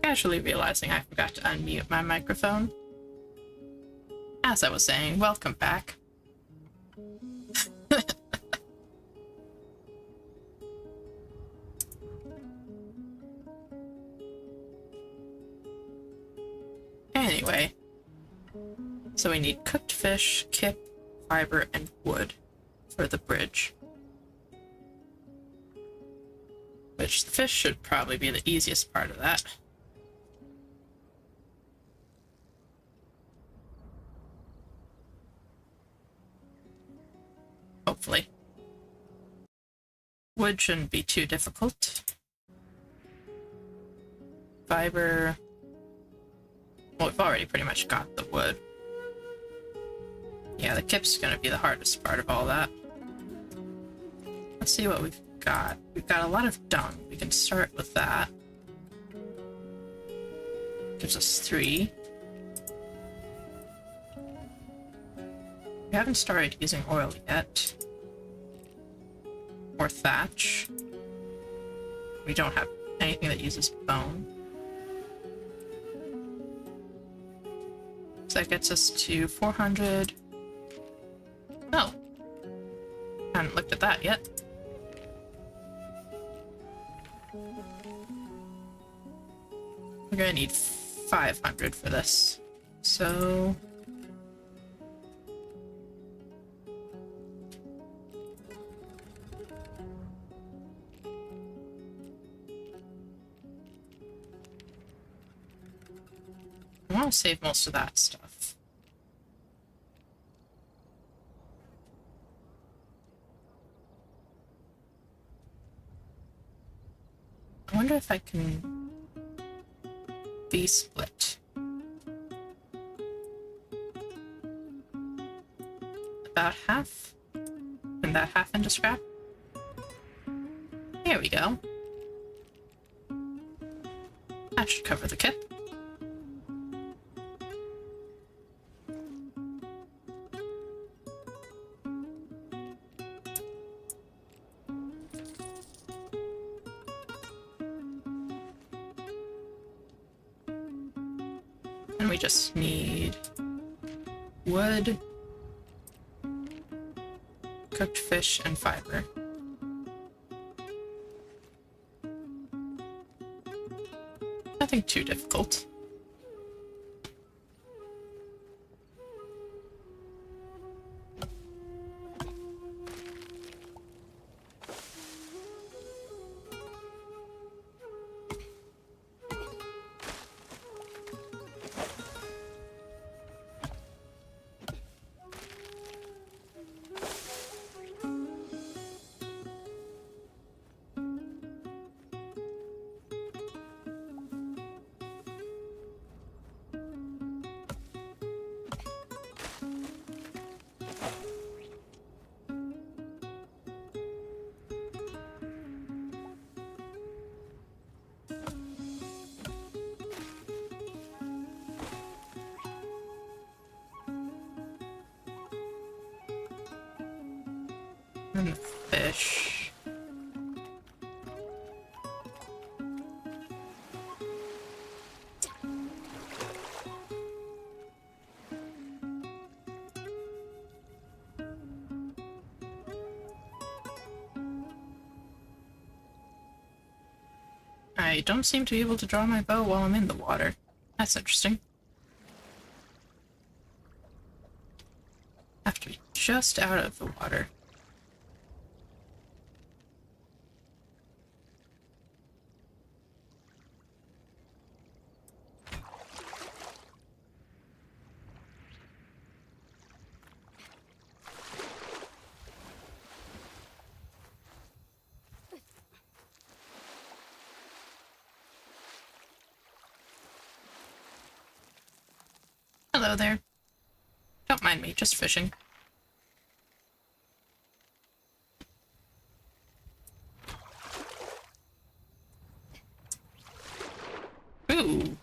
Casually realizing I forgot to unmute my microphone. As I was saying, welcome back. Anyway, so we need cooked fish, kip, fiber, and wood for the bridge. Which the fish should probably be the easiest part of that. Hopefully. Wood shouldn't be too difficult. Fiber... Well, we've already pretty much got the wood. Yeah, the kip's gonna be the hardest part of all that. Let's see what we've got. We've got a lot of dung. We can start with that. Gives us 3. We haven't started using oil yet. Or thatch. We don't have anything that uses bone. So that gets us to 400. Oh. Haven't looked at that yet. We're gonna need 500 for this. So... I want to save most of that stuff. I wonder if I can V-split. About half? And that half into scrap? There we go. That should cover the kip. And we just need wood, cooked fish, and fiber. Nothing too difficult. And the fish. I don't seem to be able to draw my bow while I'm in the water. That's interesting. Have to be just out of the water. Hello there. Don't mind me, just fishing. Ooh.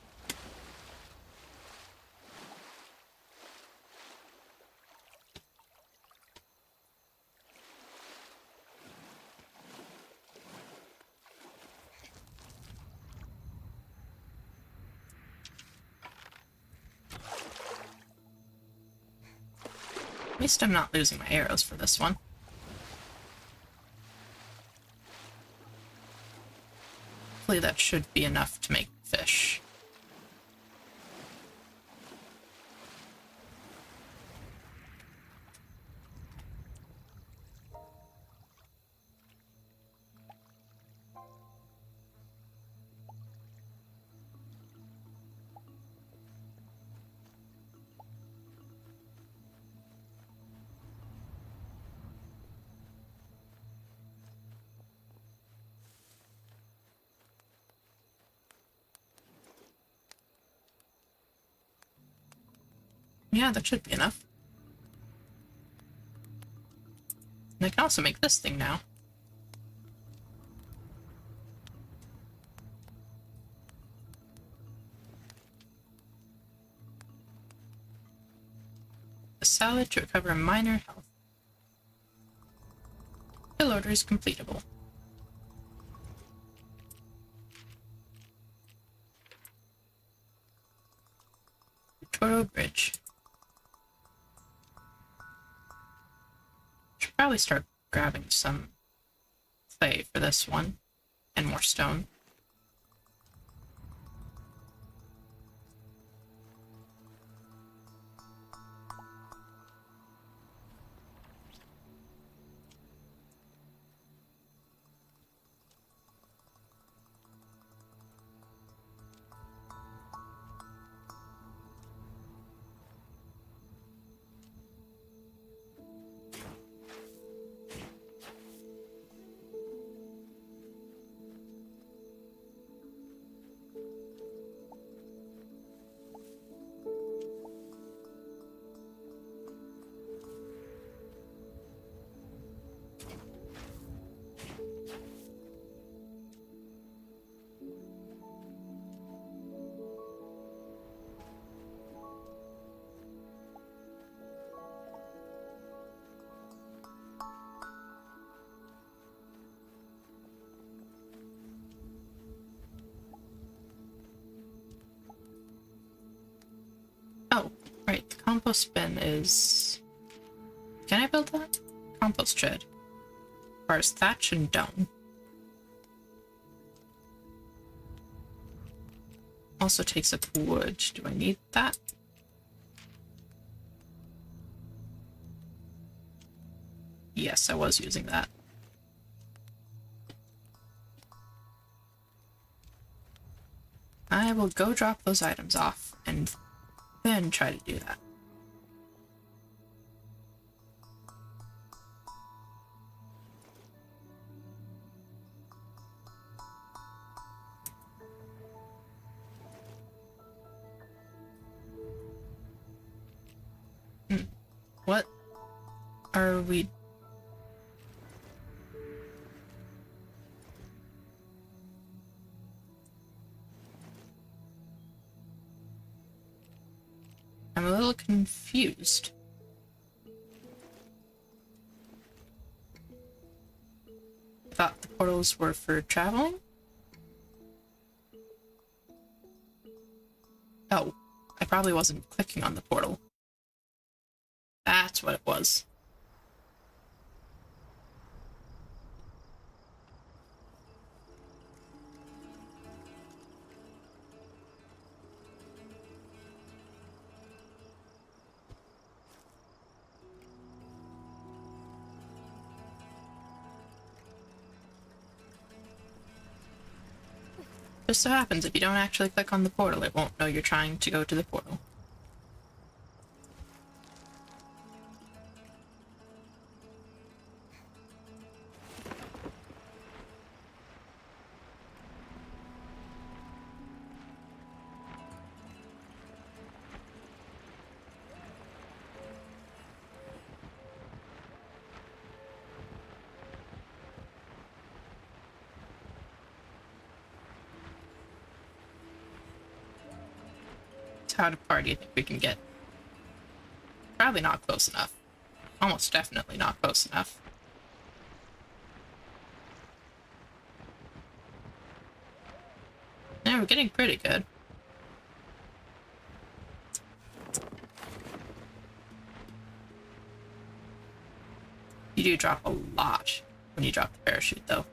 At least I'm not losing my arrows for this one. Hopefully that should be enough to make fish. Yeah, that should be enough. And I can also make this thing now. A salad to recover minor health. Fill order is completable. Lutoro Bridge. Should probably start grabbing some clay for this one, and more stone. Oh, right, the compost bin is... Can I build that? Compost shed. Requires thatch and dome. Also takes up wood. Do I need that? Yes, I was using that. I will go drop those items off and then try to do that. What are we... I'm a little confused. I thought the portals were for traveling? Oh, I probably wasn't clicking on the portal. That's what it was. Just so happens if you don't actually click on the portal, it won't know you're trying to go to the portal. How far do you think we can get? Probably not close enough. Almost definitely not close enough. Yeah, we're getting pretty good. You do drop a lot when you drop the parachute, though.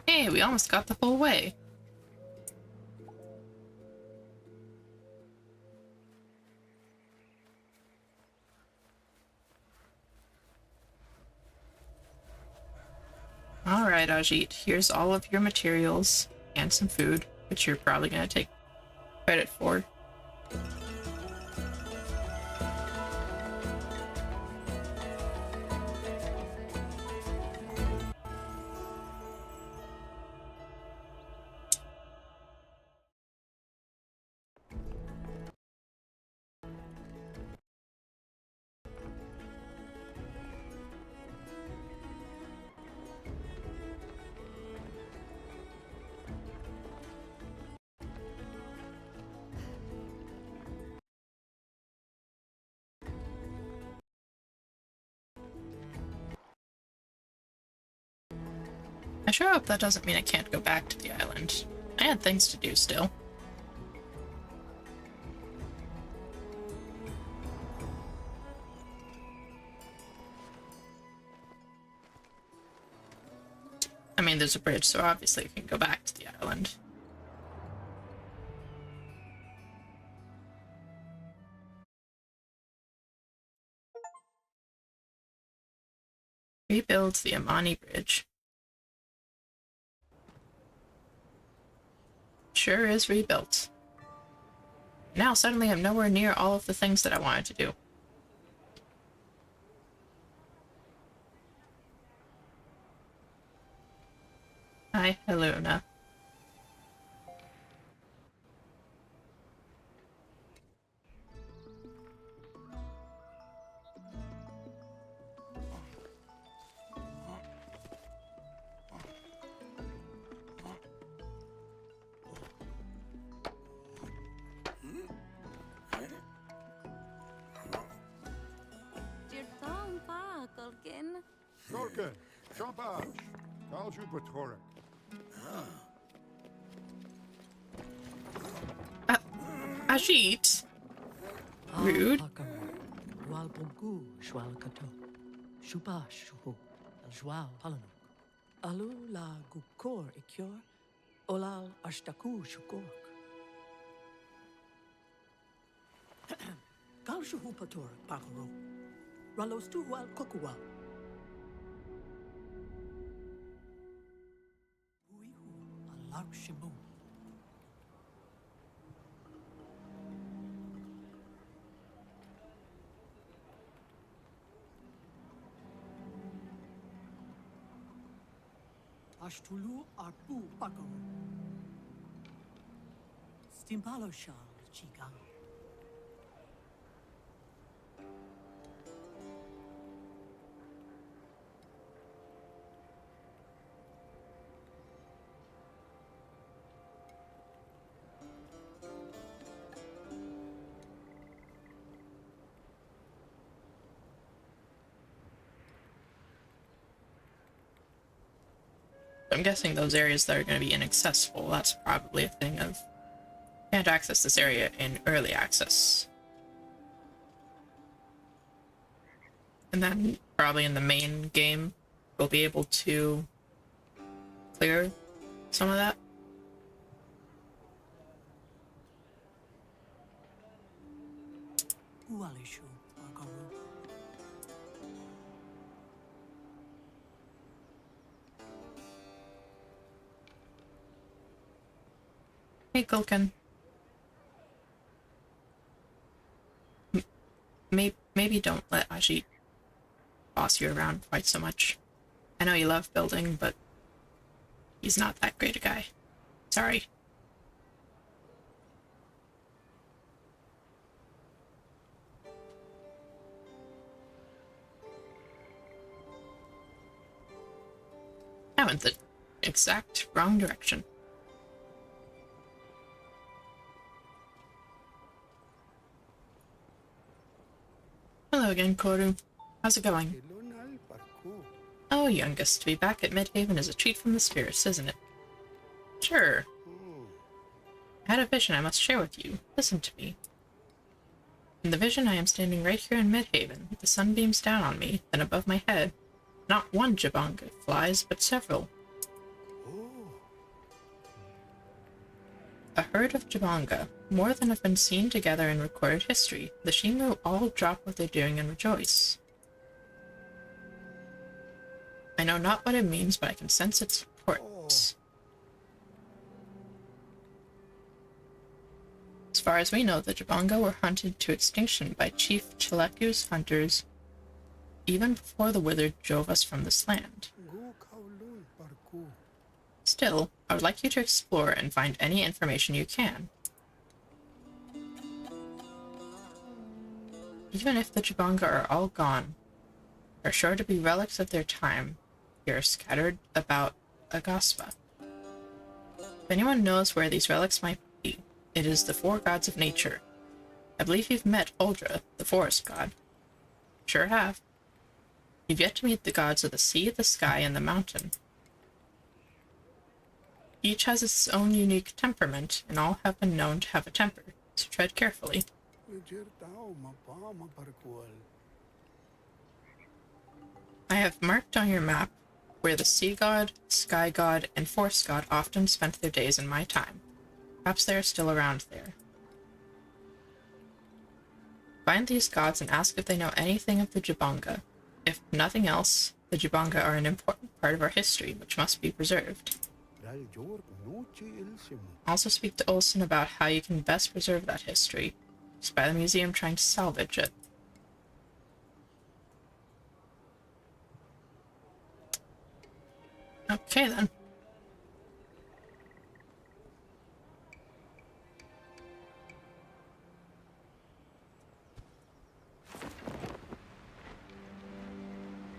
Hey, we almost got the full way. Alright, Ajit, here's all of your materials and some food, which you're probably going to take credit for. I sure hope that doesn't mean I can't go back to the island. I had things to do still. I mean, there's a bridge, so obviously we can go back to the island. Rebuild the Amani Bridge. Sure is rebuilt. Now suddenly I'm nowhere near all of the things that I wanted to do. Hi, Helena. Tolkien, Champage, Towers of Aghasba. Ajit? Rude. Alu la gukor ikior, olal ashtaku shukork. Galshuhu pator pakaro, ralostu wal kokuwa. Uihu alark shimu. Ashtulu arpu pakaro. Stimpalo shal chigang. I'm guessing those areas that are going to be inaccessible, that's probably a thing of can't access this area in early access. And then probably in the main game, we'll be able to clear some of that. Ualishu pakaro. Hey, Gulkin. Maybe don't let Ajit boss you around quite so much. I know you love building, but he's not that great a guy. Sorry. I went the exact wrong direction. Hello again, Koru. How's it going? Oh, youngest, to be back at Midhaven is a treat from the spirits, isn't it? Sure. I had a vision I must share with you. Listen to me. In the vision, I am standing right here in Midhaven. The sun beams down on me, then above my head, not one Jabonga flies, but several. A herd of Jabonga, more than have been seen together in recorded history. The Shimu all drop what they're doing and rejoice. I know not what it means, but I can sense its importance. As far as we know, the Jabonga were hunted to extinction by Chief Cheleku's hunters even before the Withered drove us from this land. Still, I would like you to explore and find any information you can. Even if the Jabonga are all gone, there are sure to be relics of their time here scattered about Aghasba. If anyone knows where these relics might be, it is the four gods of nature. I believe you've met Uldra, the forest god. Sure have. You've yet to meet the gods of the sea, the sky, and the mountain. Each has its own unique temperament, and all have been known to have a temper, so tread carefully. I have marked on your map where the sea god, sky god, and forest god often spent their days in my time. Perhaps they are still around there. Find these gods and ask if they know anything of the Jabonga. If nothing else, the Jabonga are an important part of our history, which must be preserved. Also speak to Olsen about how you can best preserve that history. Just by the museum trying to salvage it. Okay then.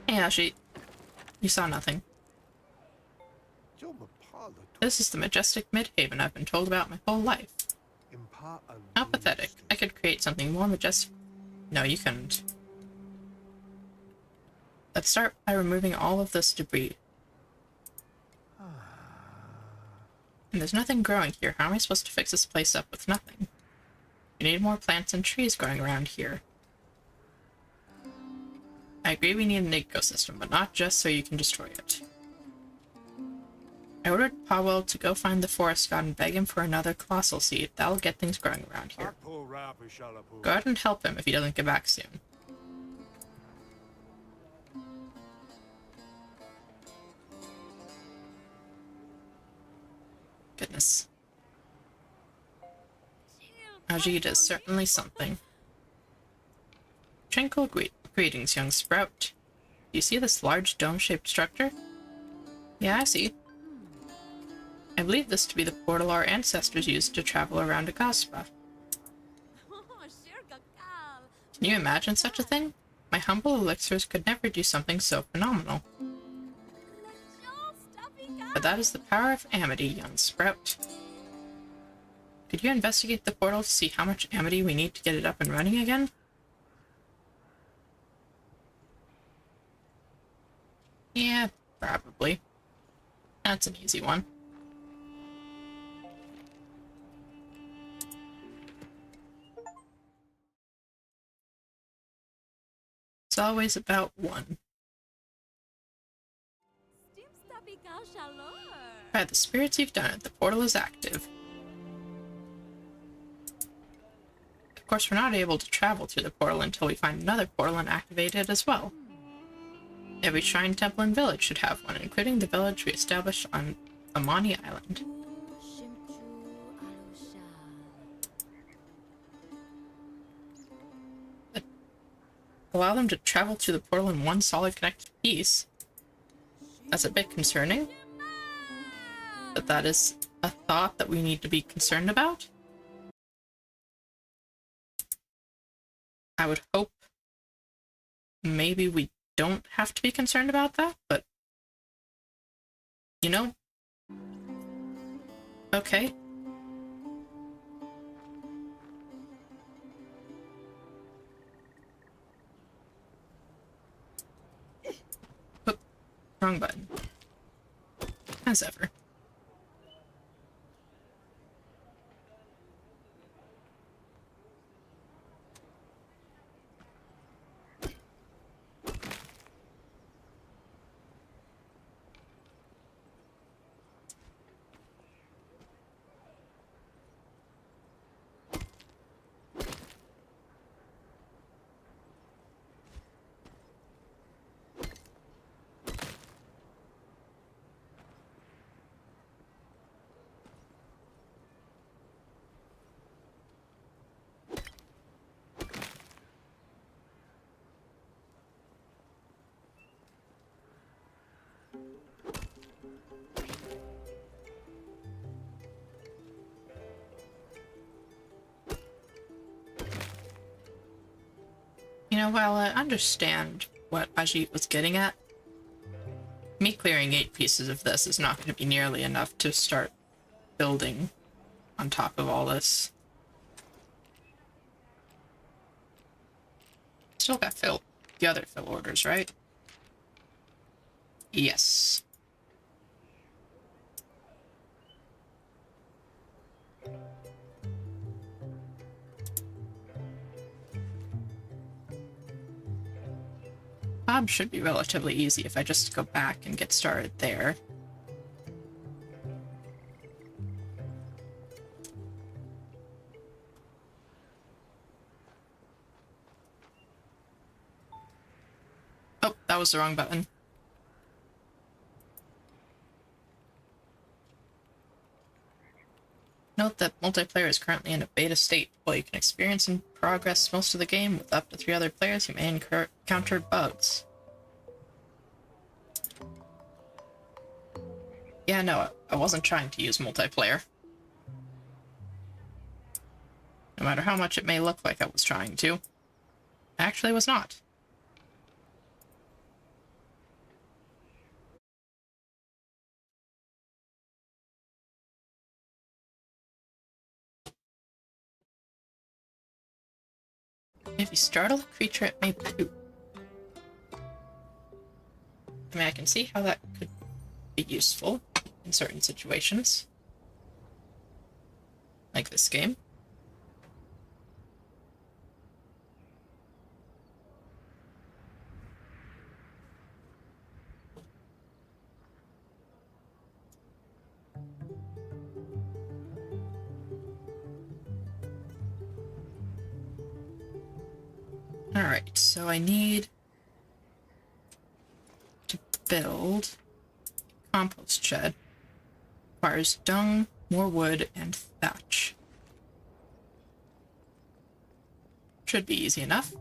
Hey Ashi, you saw nothing. This is the majestic Midhaven I've been told about my whole life. How pathetic. I could create something more majestic. No, you couldn't. Let's start by removing all of this debris. And there's nothing growing here. How am I supposed to fix this place up with nothing? We need more plants and trees growing around here. I agree we need an ecosystem, but not just so you can destroy it. I ordered Powell to go find the forest god and beg him for another colossal seed. That'll get things growing around here. Go out and help him if he doesn't get back soon. Goodness. Ajit is certainly something. Tranquil greetings, young sprout. Do you see this large dome-shaped structure? Yeah, I see. I believe this to be the portal our ancestors used to travel around Aghasba. Can you imagine such a thing? My humble elixirs could never do something so phenomenal. But that is the power of Amity, young sprout. Could you investigate the portal to see how much Amity we need to get it up and running again? Yeah, probably. That's an easy one. It's always about one. By the spirits you've done it, the portal is active. Of course, we're not able to travel through the portal until we find another portal and activate it as well. Every shrine, temple, and village should have one, including the village we established on Amani Island. allow them to travel through the portal in one solid connected piece. That's a bit concerning. But that is a thought that we need to be concerned about. I would hope maybe we don't have to be concerned about that, but you know, okay. Oop, wrong button. As ever. You know, while I understand what Ajit was getting at, me clearing 8 pieces of this is not going to be nearly enough to start building on top of all this. Still got the other fill orders, right? Yes. Bob should be relatively easy if I just go back and get started there. Oh, that was the wrong button. Note that multiplayer is currently in a beta state. While you can experience and progress most of the game with up to 3 other players, you may encounter bugs. Yeah, no, I wasn't trying to use multiplayer. No matter how much it may look like I was trying to. I actually was not. If you startle a creature, it may poop. I mean, I can see how that could be useful in certain situations. Like this game. Alright, so I need to build a compost shed. Requires dung, more wood, and thatch. Should be easy enough.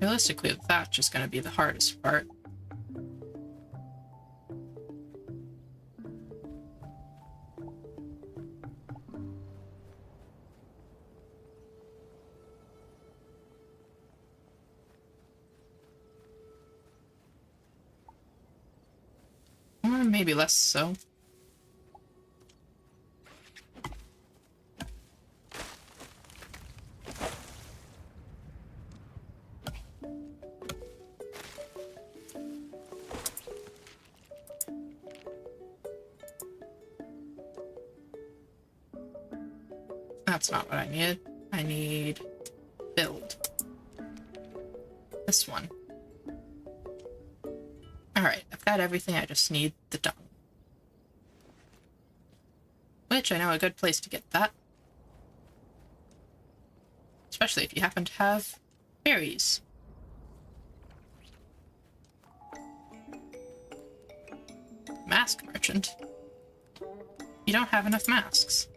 Realistically, the thatch is going to be the hardest part. Or maybe less so. That's not what I need. I need build. This one. Alright, I've got everything, I just need the dung. Which I know a good place to get that. Especially if you happen to have berries. Mask merchant. You don't have enough masks.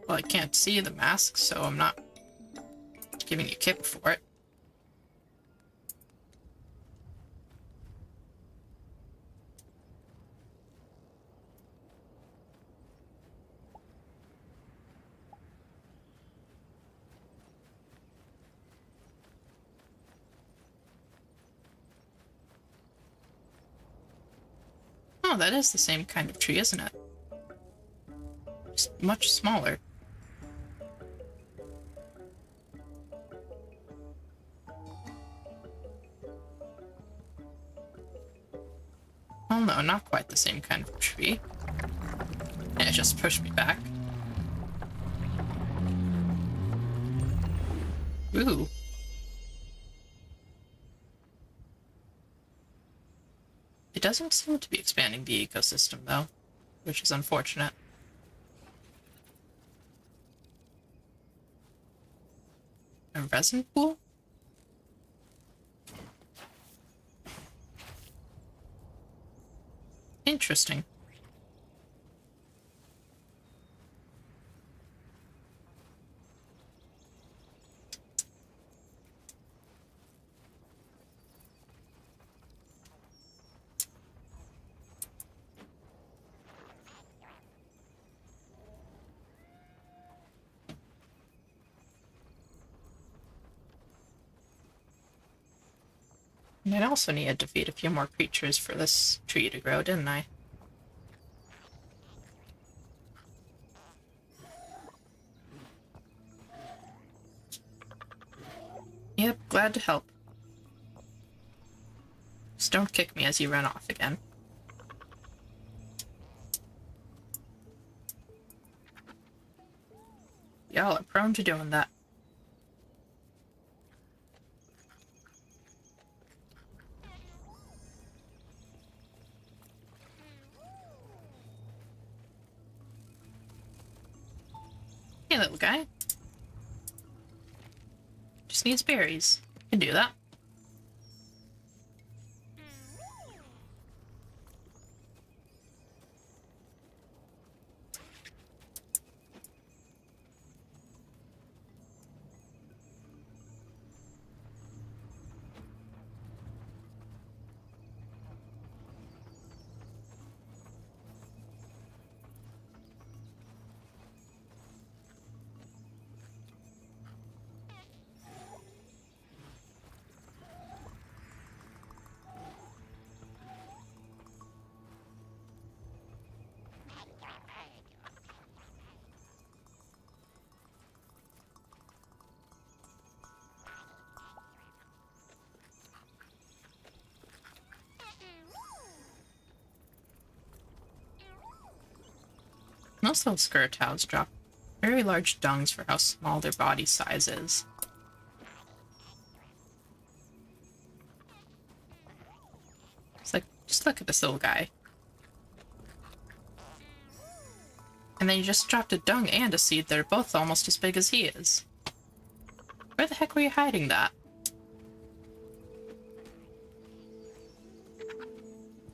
Well, I can't see the mask, so I'm not giving you kip for it. Oh, that is the same kind of tree, isn't it? Just much smaller. Oh no, not quite the same kind of tree. Yeah, it just pushed me back. Ooh. It doesn't seem to be expanding the ecosystem, though, which is unfortunate. A resin pool? Interesting. And I also need to defeat a few more creatures for this tree to grow, didn't I? Yep, glad to help. Just don't kick me as you run off again. Y'all are prone to doing that. Hey, little guy. Just needs berries. Can do that. Most little Skurtowls drop very large dungs for how small their body size is. It's like, just look at this little guy. And then you just dropped a dung and a seed that are both almost as big as he is. Where the heck were you hiding that?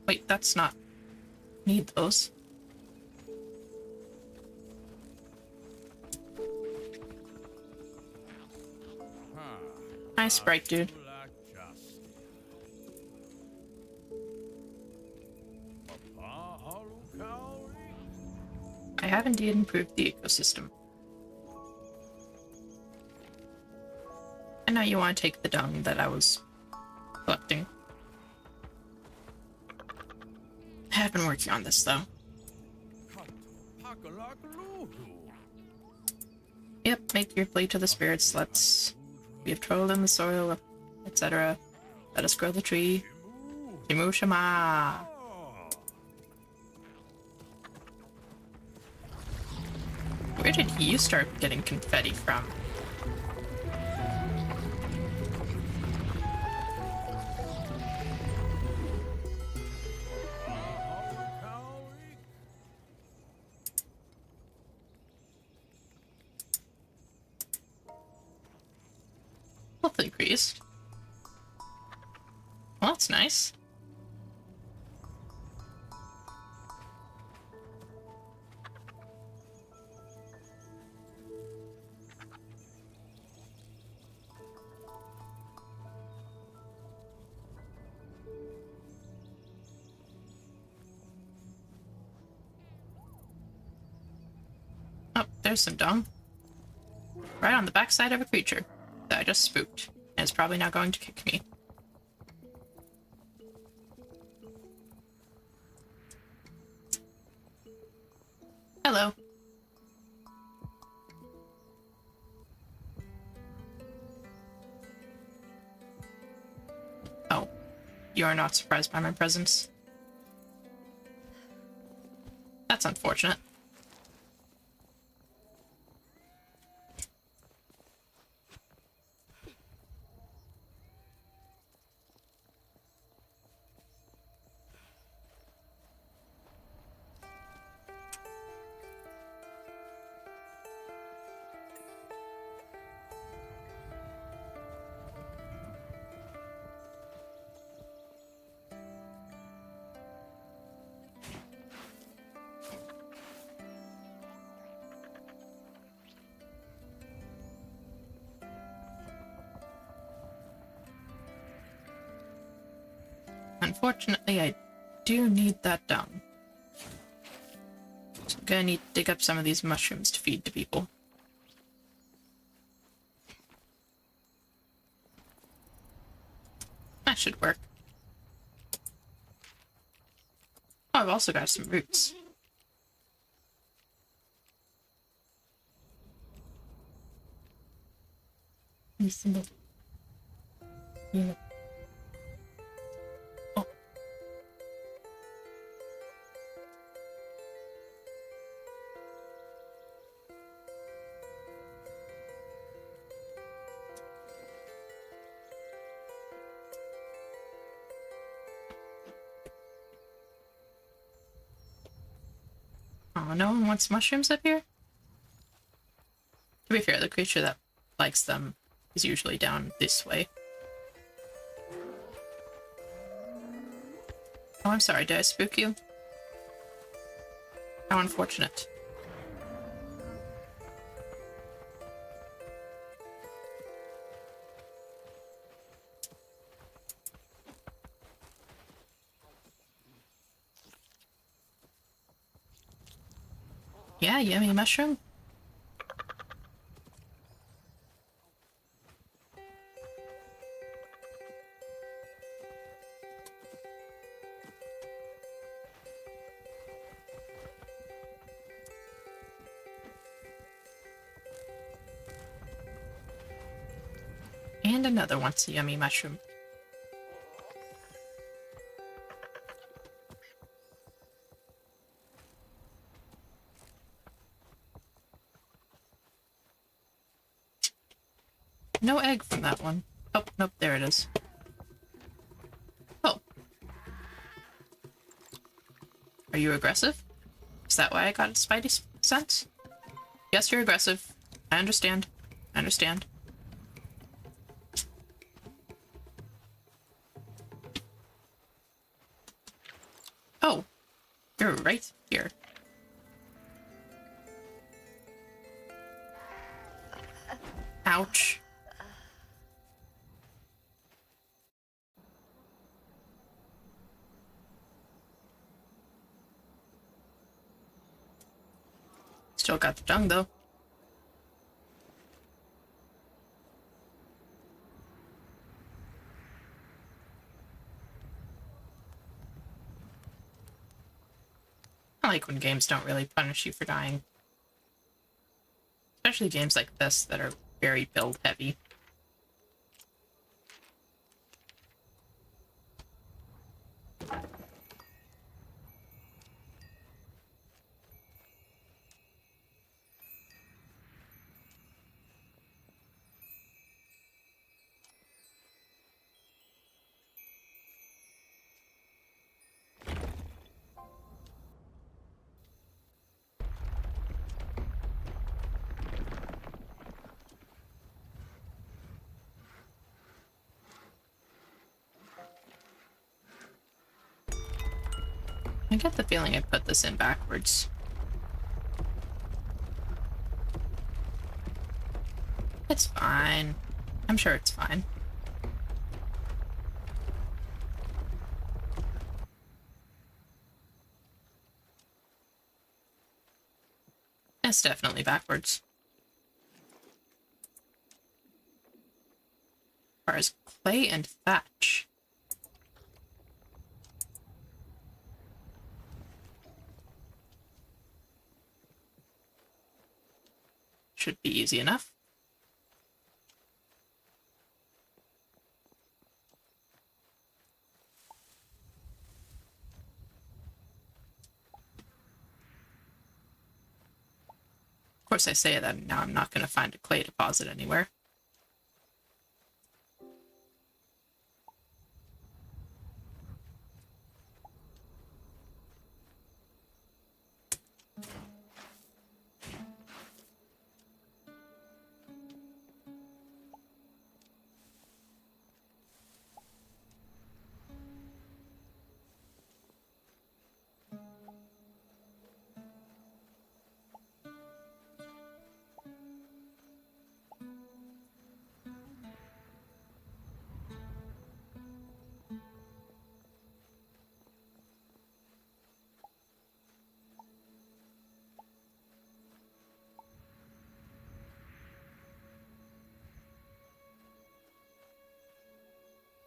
Wait, that's not... Need those. Nice sprite, dude. I have indeed improved the ecosystem. And now you want to take the dung that I was collecting. I have been working on this, though. Yep, make your plea to the spirits. We have toiled in the soil, etc. Let us grow the tree. Himushima. Where did you start getting confetti from? Health increased. Well, that's nice. Oh, there's some dung. Right on the backside of a creature that I just spooked, and is probably now going to kick me. Hello. Oh, you are not surprised by my presence. That's unfortunate. Unfortunately, I do need that dung. So I'm gonna need to dig up some of these mushrooms to feed to people. That should work. Oh, I've also got some roots. Yeah. Oh. Oh, no one wants mushrooms up here? To be fair, the creature that likes them is usually down this way. Oh, I'm sorry, did I spook you? How unfortunate. Yeah, yummy mushroom. And another once a yummy mushroom. No egg from that one. Oh, nope, there it is. Oh. Are you aggressive? Is that why I got a spidey sense? Yes, you're aggressive. I understand. I understand. Oh. You're right here. Ouch. Still got the dung, though. I like when games don't really punish you for dying. Especially games like this that are very build heavy. I get the feeling I put this in backwards. It's fine. I'm sure it's fine. It's definitely backwards. As far as clay and thatch. Should be easy enough. Of course, I say that, and now I'm not going to find a clay deposit anywhere.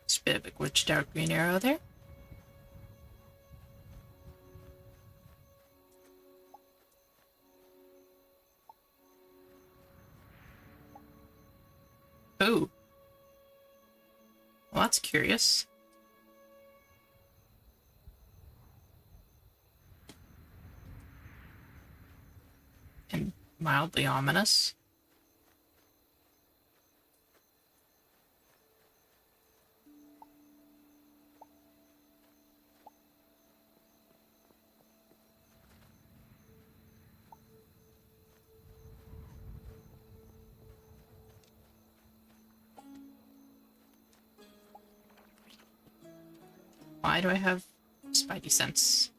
Just a bit of a glitched out green arrow there. Ooh. Well, that's curious. And mildly ominous. Why do I have spidey sense?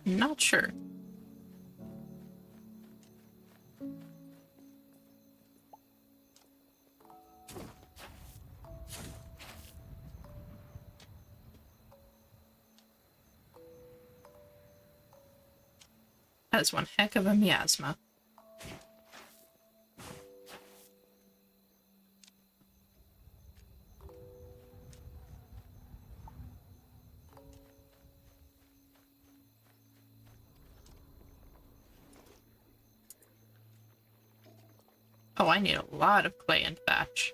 Not sure. That is one heck of a miasma. Oh, I need a lot of clay and thatch.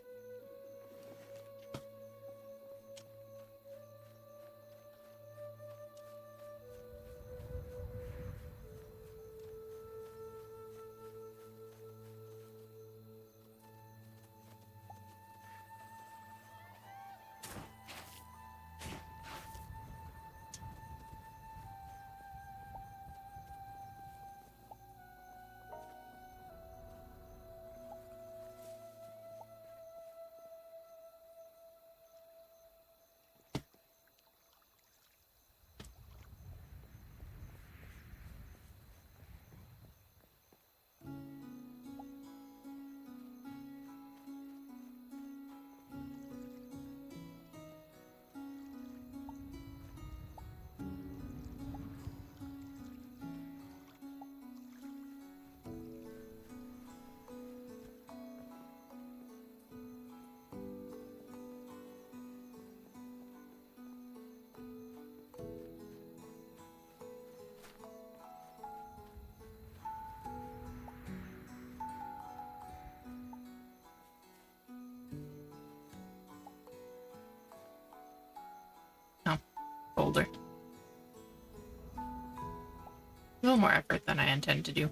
Oh, boulder. A little more effort than I intend to do.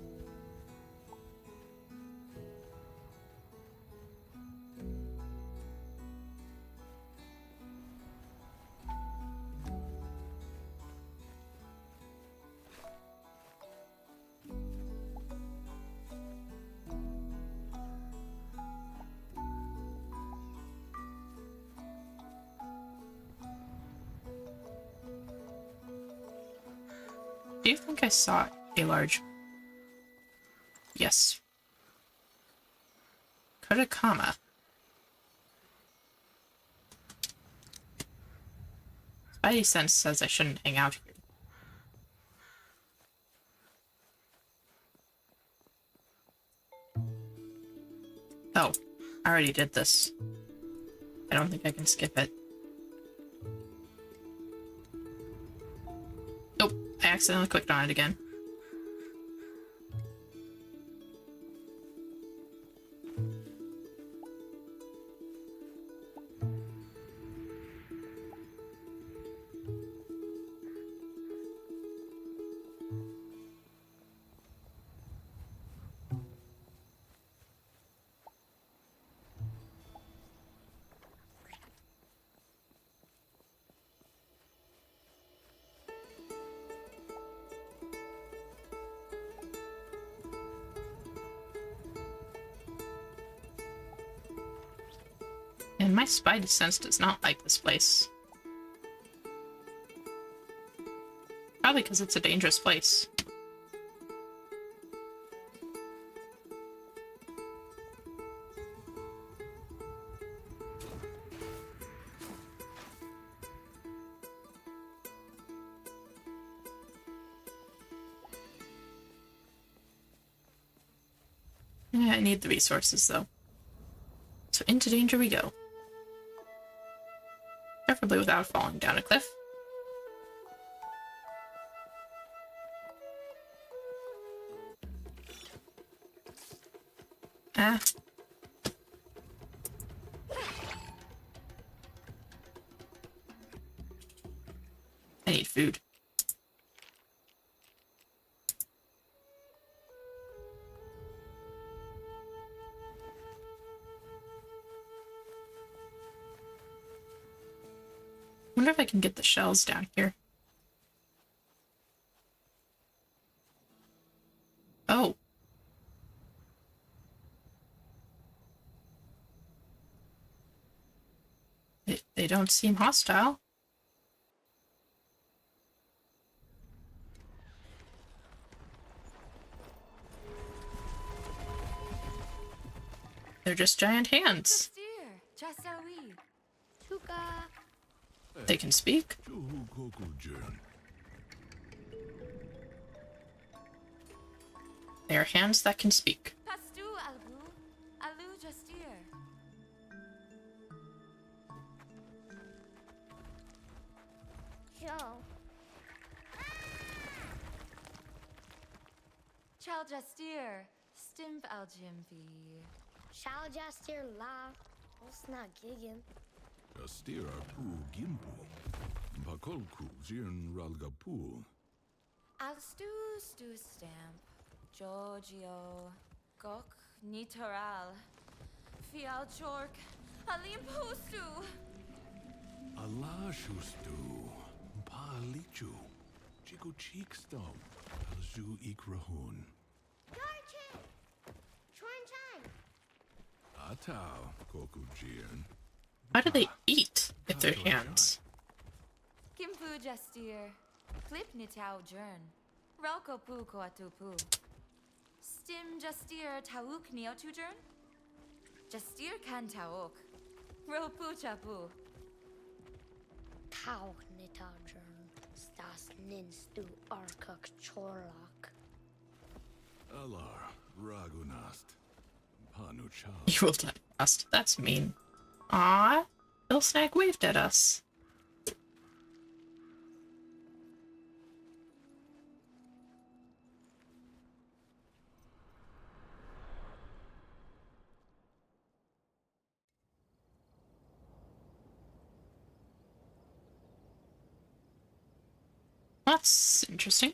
Do you think I saw a large... Yes. Kodakama. Spidey sense says I shouldn't hang out here. Oh, I already did this. I don't think I can skip it. Nope, I accidentally clicked on it again. And my spidey sense does not like this place. Probably because it's a dangerous place. Yeah, I need the resources though. So into danger we go. Preferably without falling down a cliff. Ah. I need food. Wonder if I can get the shells down here. Oh. They don't seem hostile. They're just giant hands. They can speak. They are hands that can speak. Shaljastir, Stimp Aljimpi. Shaljastir La, Osna Gigan. Astira pu gimpu. Bakolku zirn ralgapu. Alstu Stu Stamp. Giorgio. Gok Nitoral. Fial Jork. Alim Postu. Alashustu. Palichu. Chico cheekstom. Alzu ikrahun. Garchin. Chuanchan. Atau koku jirn. How do they eat with their hands? Kimpu Jastir. Flip Nitau Jern. Ralko Pu Koatupu. Stim Jastir Tauk Neotu Jern. Jastir Kan Tauk. Ropu Chapu. Tau Nitauern, Stas Ninstu Arkuk Chorlok. Alar ragunast. Panuchal. You will die fast. That's mean. Aw, Bill Snag waved at us. That's interesting.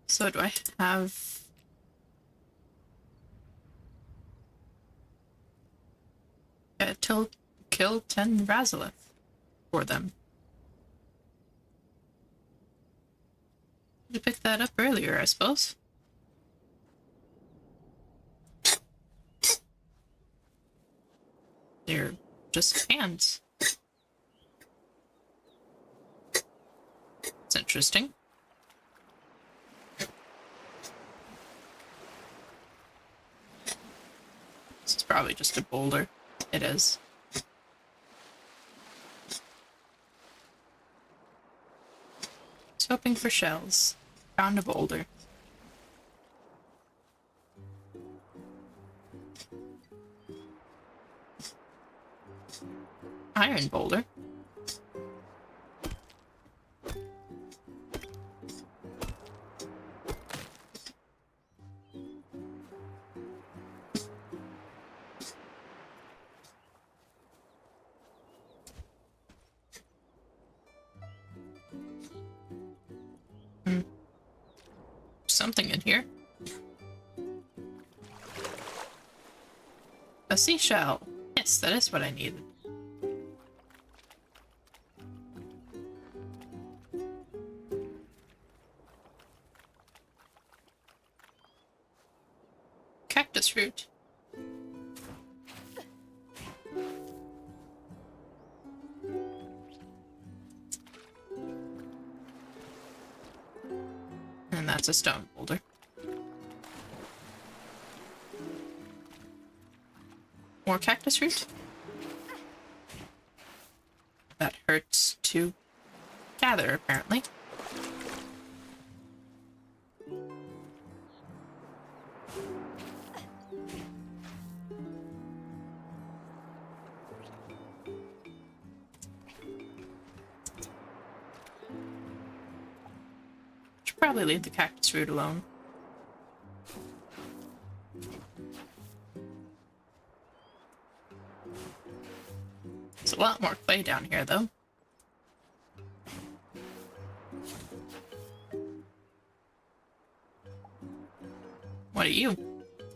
So do I have... kill 10 Razilith for them. You picked that up earlier, I suppose. They're just hands. Interesting. This is probably just a boulder. It is. Just hoping for shells. Found a boulder. Iron boulder. Something in here. A seashell. Yes, that is what I needed. Cactus root. And that's a stone boulder. More cactus root. That hurts to gather, apparently. Should probably leave the cactus root alone. There's a lot more clay down here, though. What are you?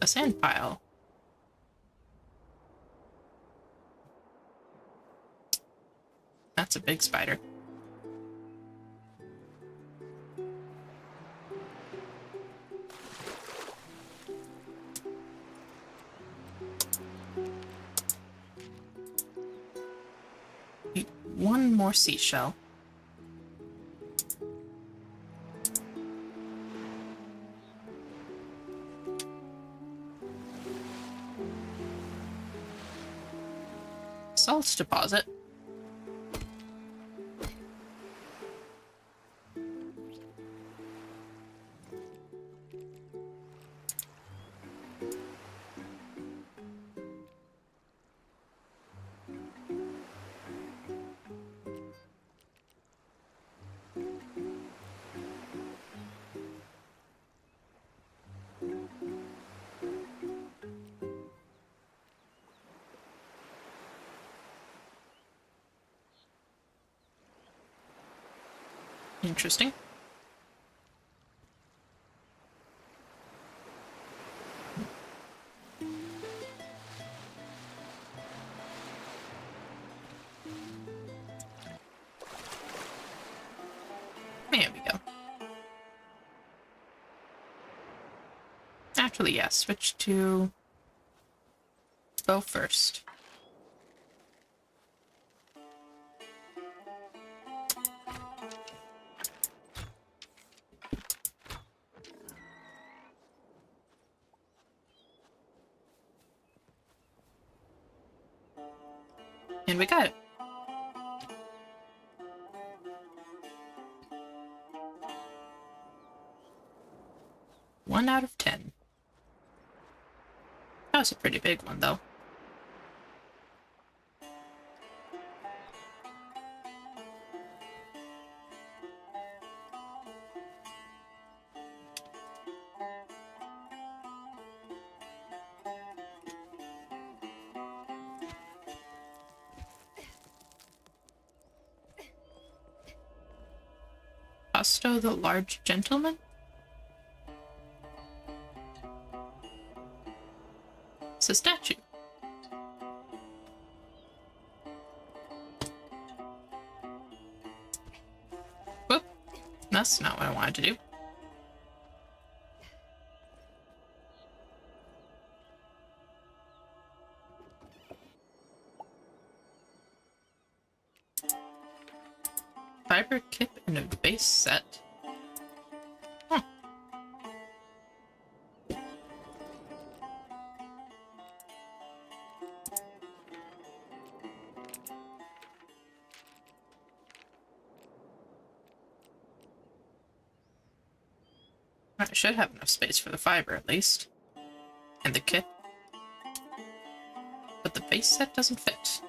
A sand pile. That's a big spider. Need one more seashell. Salt deposit. Interesting. There we go. Actually, yes. Switch to bow first. And we got it. One out of 10. That was a pretty big one, though. Pasto the large gentleman? It's a statue. Whoop. That's not what I wanted to do. If fiber kip and a base set. Huh. I should have enough space for the fiber, at least. And the kit. But the base set doesn't fit.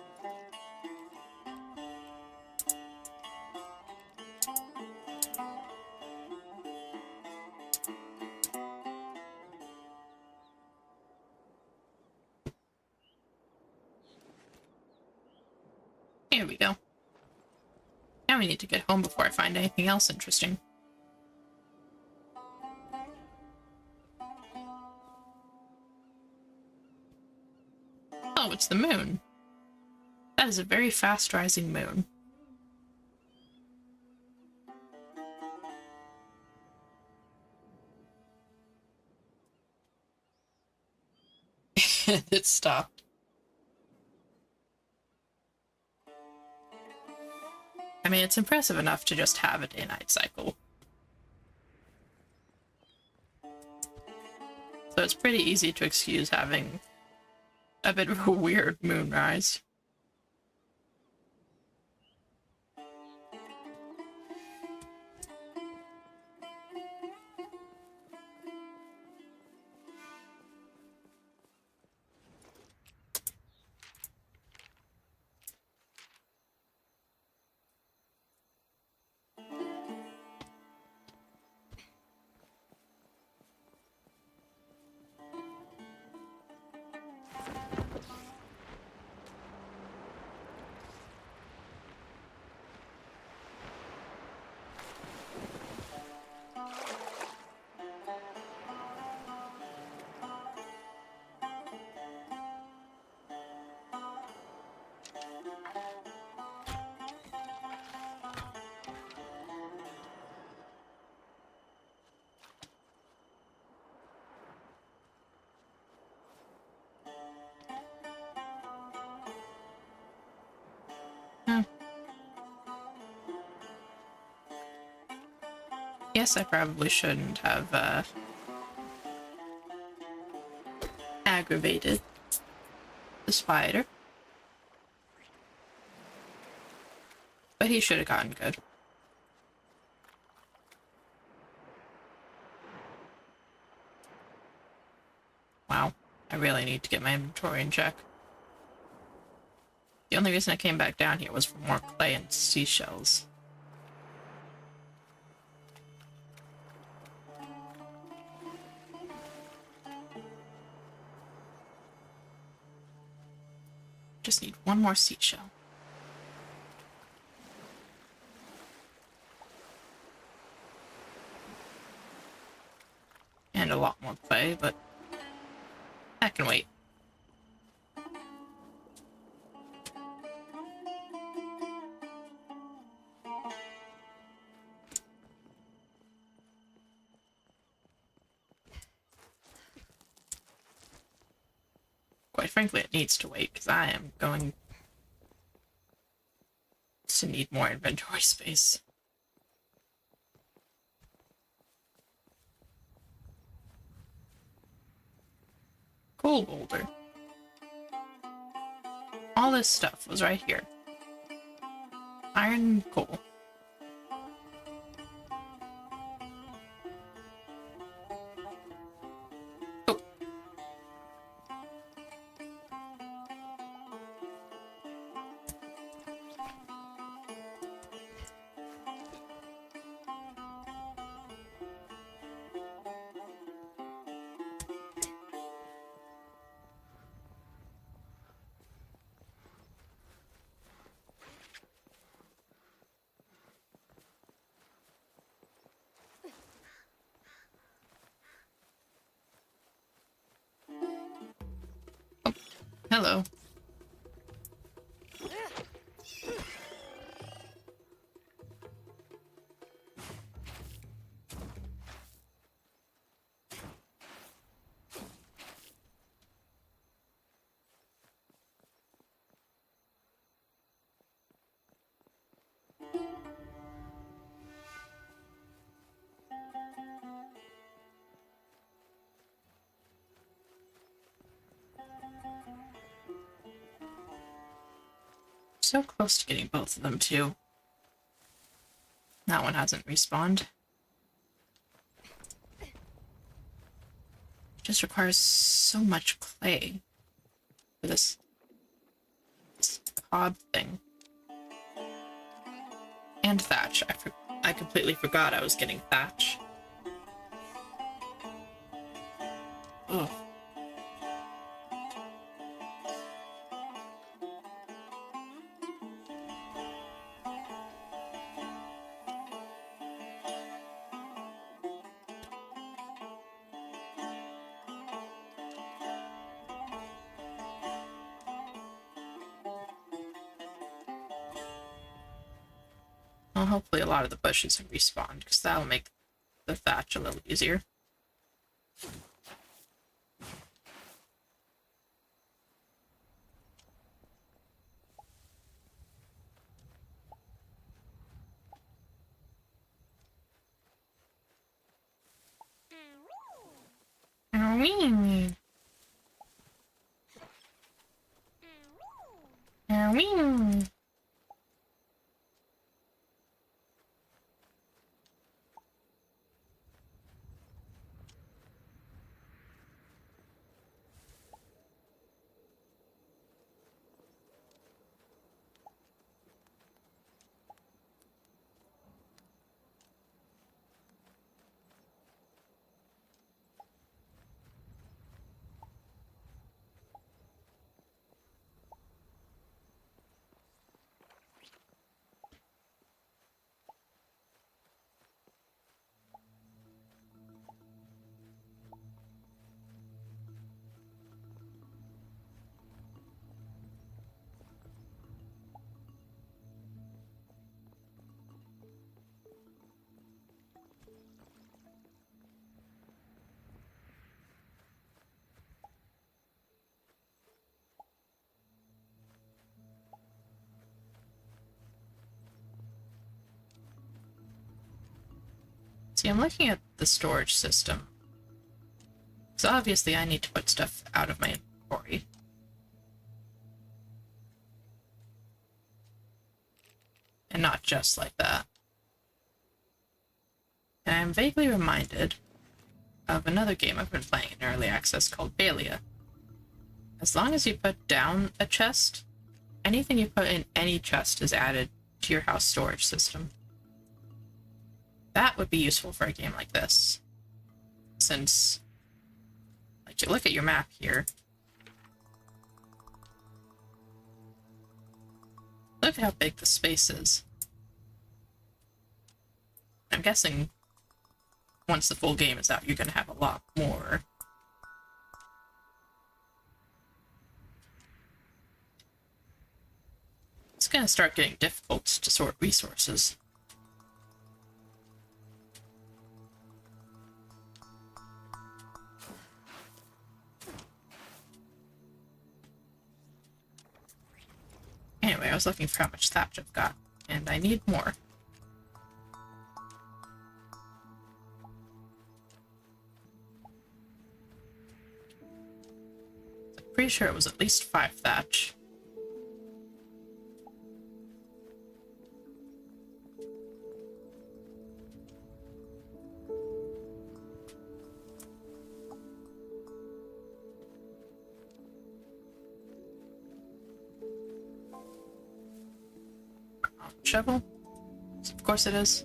Here we go. Now we need to get home before I find anything else interesting. Oh, it's the moon. That is a very fast rising moon. It stopped. I mean, it's impressive enough to just have a day-night cycle. So it's pretty easy to excuse having a bit of a weird moonrise. Yes, I probably shouldn't have aggravated the spider. But he should have gotten good. Wow, I really need to get my inventory in check. The only reason I came back down here was for more clay and seashells. Just need one more seashell. And a lot more clay, but that can wait. Quite frankly, it needs to wait, because I am going to need more inventory space. Coal boulder. All this stuff was right here. Iron and coal. Oh. Hello. so close to getting both of them, too. That one hasn't respawned. Just requires so much clay for this cob thing. And thatch. I completely forgot I was getting thatch. Ugh. Well, hopefully a lot of the bushes have respawned, because that'll make the thatch a little easier. Wee. Wee. See, I'm looking at the storage system. So obviously I need to put stuff out of my inventory. And not just like that. And I'm vaguely reminded of another game I've been playing in early access called Balia. As long as you put down a chest, anything you put in any chest is added to your house storage system. That would be useful for a game like this. Since, like, you look at your map here. Look at how big the space is. I'm guessing once the full game is out, you're going to have a lot more. It's going to start getting difficult to sort resources. Anyway, I was looking for how much thatch I've got, and I need more. I'm pretty sure it was at least 5 thatch. Shovel? Of course it is.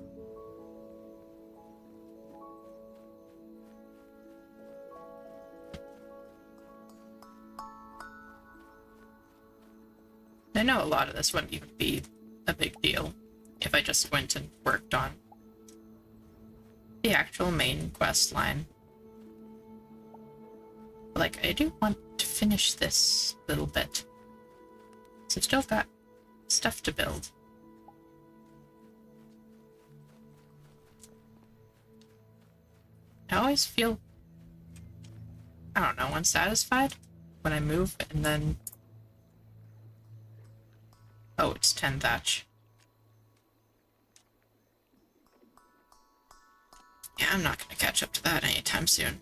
I know a lot of this wouldn't even be a big deal if I just went and worked on the actual main quest line. But, like, I do want to finish this little bit. So I've still got stuff to build. I always feel, I don't know, unsatisfied when I move and then... Oh, it's 10 thatch. Yeah, I'm not going to catch up to that anytime soon.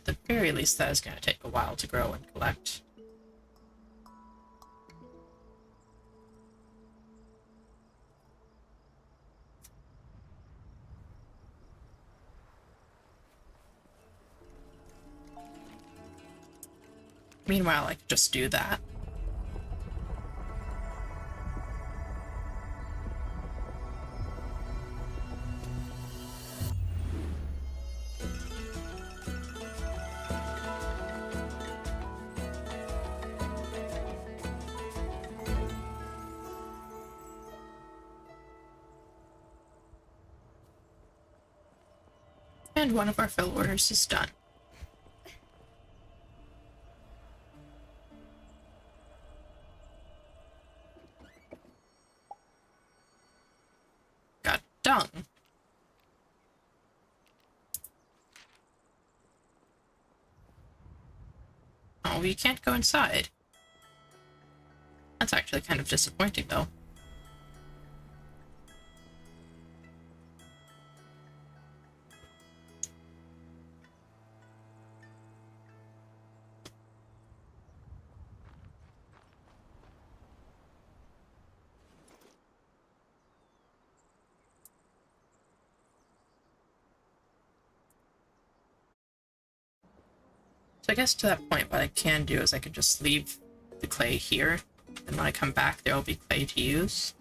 the very least, that is going to take a while to grow and collect. Meanwhile, I could just do that. And one of our fill orders is done. Got dung. Oh, you can't go inside. That's actually kind of disappointing, though. So I guess to that point, what I can do is I could just leave the clay here, and when I come back, there will be clay to use.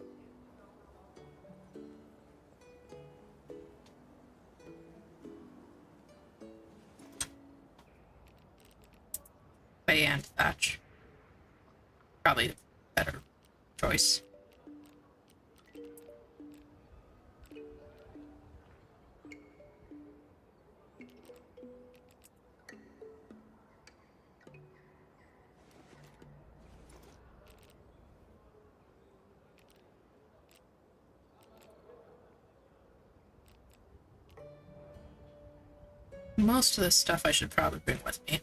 Clay and thatch. Probably the better choice. Most of this stuff I should probably bring with me.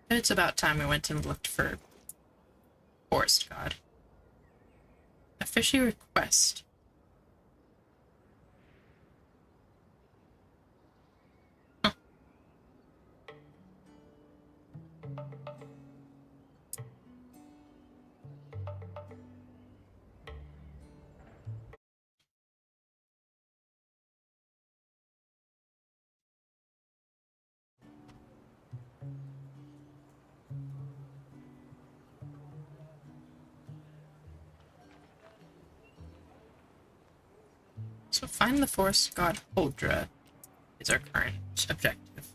But it's about time we went and looked for Forest God. A fishy request. Huh. So find the Forest God Holdra is our current objective.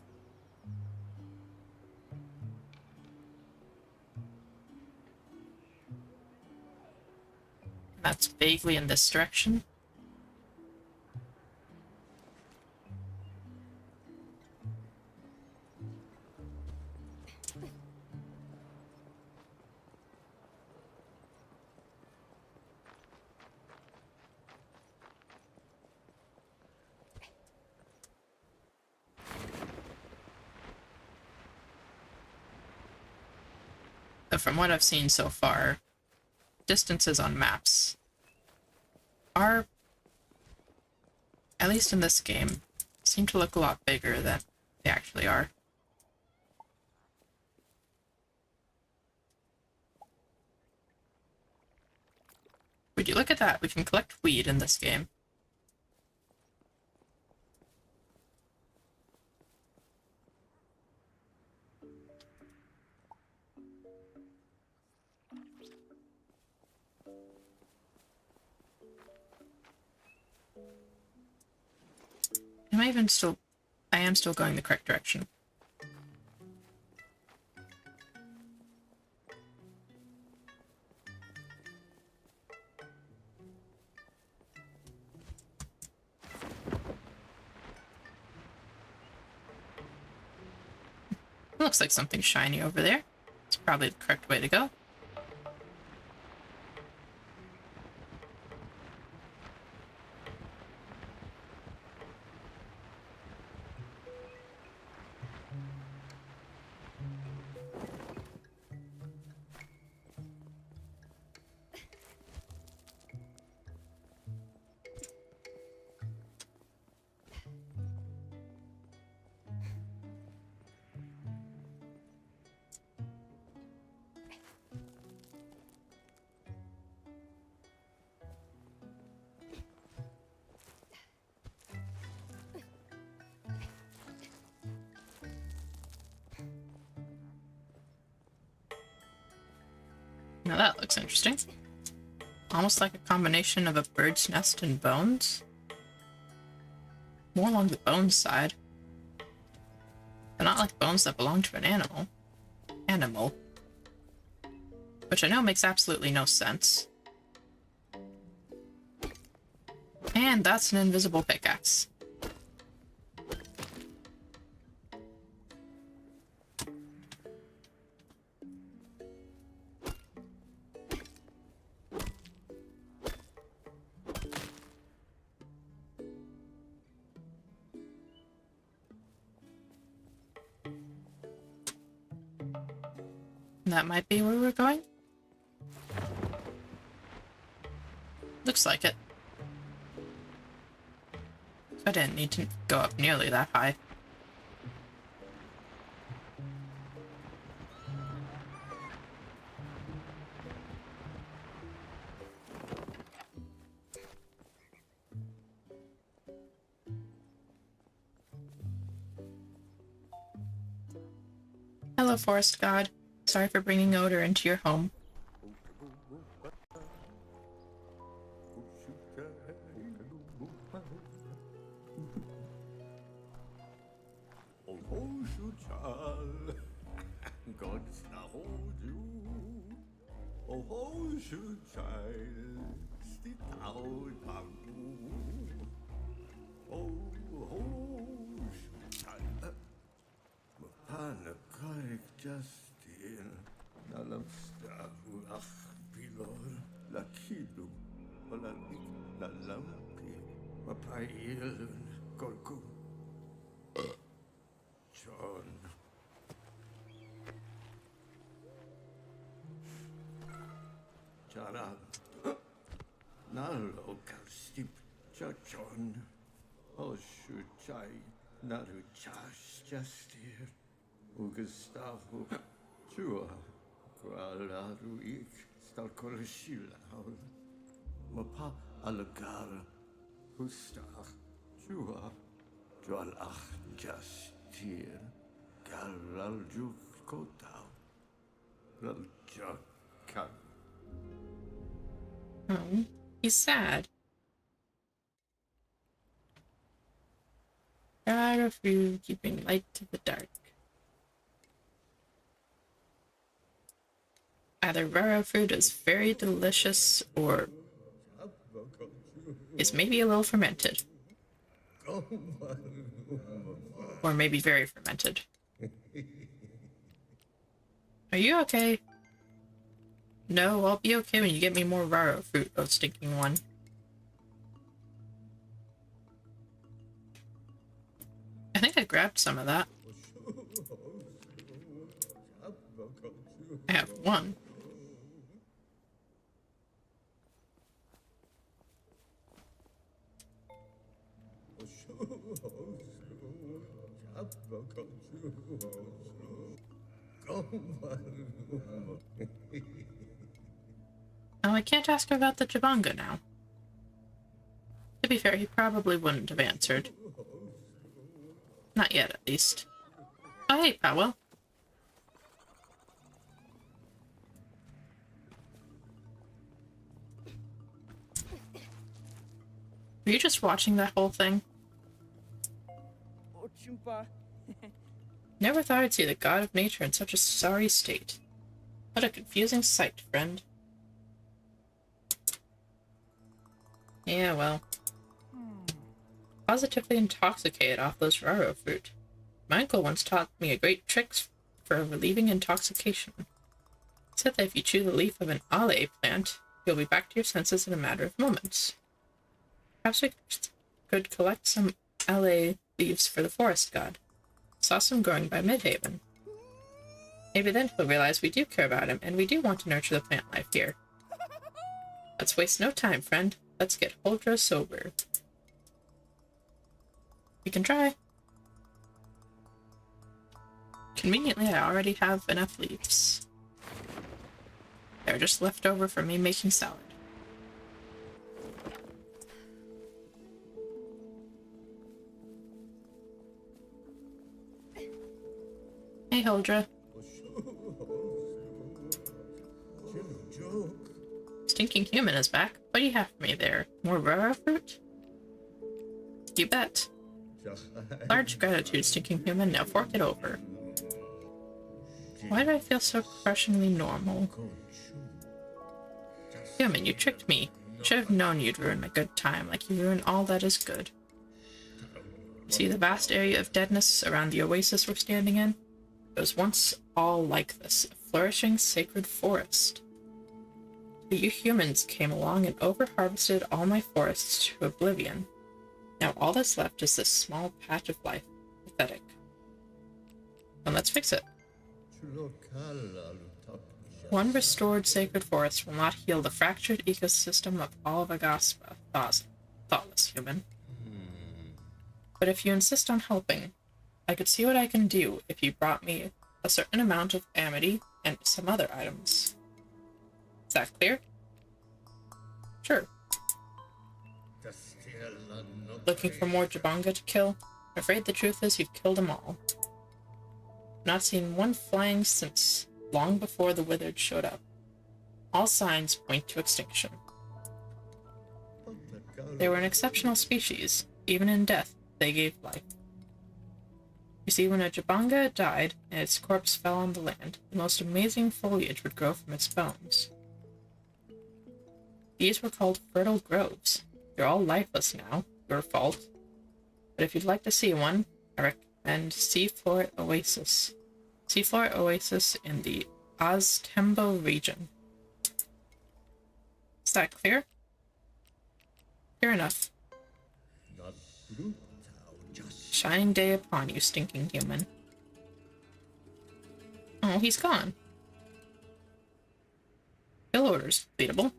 And that's vaguely in this direction. But from what I've seen so far, distances on maps are, at least in this game, seem to look a lot bigger than they actually are. Would you look at that? We can collect weed in this game. I am still going the correct direction. Looks like something shiny over there. It's probably the correct way to go. Now that looks interesting. Almost like a combination of a bird's nest and bones. More along the bones side. But not like bones that belong to an animal. Which I know makes absolutely no sense. And that's an invisible pickaxe. That might be where we're going. Looks like it. I didn't need to go up nearly that high. Hello, Forest God. Sorry for bringing odor into your home. Gustavo Chua Kualaru ik Stalkolashila Mapa Alagara Hustach Chua Dwalach Justir Galaljuk Kotau Laljakan. Oh, he's sad. God of you keeping light to the dark. Either raro fruit is very delicious or is maybe a little fermented. Or maybe very fermented. Are you okay? No, I'll be okay when you get me more raro fruit, oh stinking one. I think I grabbed some of that. I have one. Oh, I can't ask her about the Jabonga now. To be fair, he probably wouldn't have answered. Not yet, at least. Oh, hey, Powell. Were you just watching that whole thing? Never thought I'd see the god of nature in such a sorry state. What a confusing sight, friend. Yeah, well. Positively intoxicated off those raro fruit. My uncle once taught me a great trick for relieving intoxication. He said that if you chew the leaf of an ale plant, you'll be back to your senses in a matter of moments. Perhaps we could collect some ale leaves for the forest god. Saw some growing by Midhaven. Maybe then he'll realize we do care about him, and we do want to nurture the plant life here. Let's waste no time, friend. Let's get Huldra sober. We can try. Conveniently, I already have enough leaves. They're just left over from me making salad. Hey, Huldra. stinking human is back. What do you have for me there? More rara fruit? You bet. Large gratitude, stinking human. Now fork it over. Why do I feel so crushingly normal? Human, you tricked me. I should have known you'd ruin my good time, like you ruin all that is good. See the vast area of deadness around the oasis we're standing in? It was once all like this, a flourishing sacred forest. But you humans came along and over-harvested all my forests to oblivion. Now all that's left is this small patch of life. Pathetic. And let's fix it. One restored sacred forest will not heal the fractured ecosystem of all of Aghasba. Thoughtless human. But if you insist on helping, I could see what I can do if you brought me a certain amount of amity and some other items. Is that clear? Sure. Looking for more Jabanga to kill? I'm afraid the truth is you've killed them all. Not seen one flying since long before the withered showed up. All signs point to extinction. They were an exceptional species. Even in death, they gave life. You see, when a Jabanga died and its corpse fell on the land, the most amazing foliage would grow from its bones. These were called fertile groves. They're all lifeless now, your fault. But if you'd like to see one, I recommend Seafloor Oasis. Seafloor Oasis in the Oztembo region. Is that clear? Clear enough. Shining day upon you, stinking human. Oh, he's gone. Kill orders, beatable.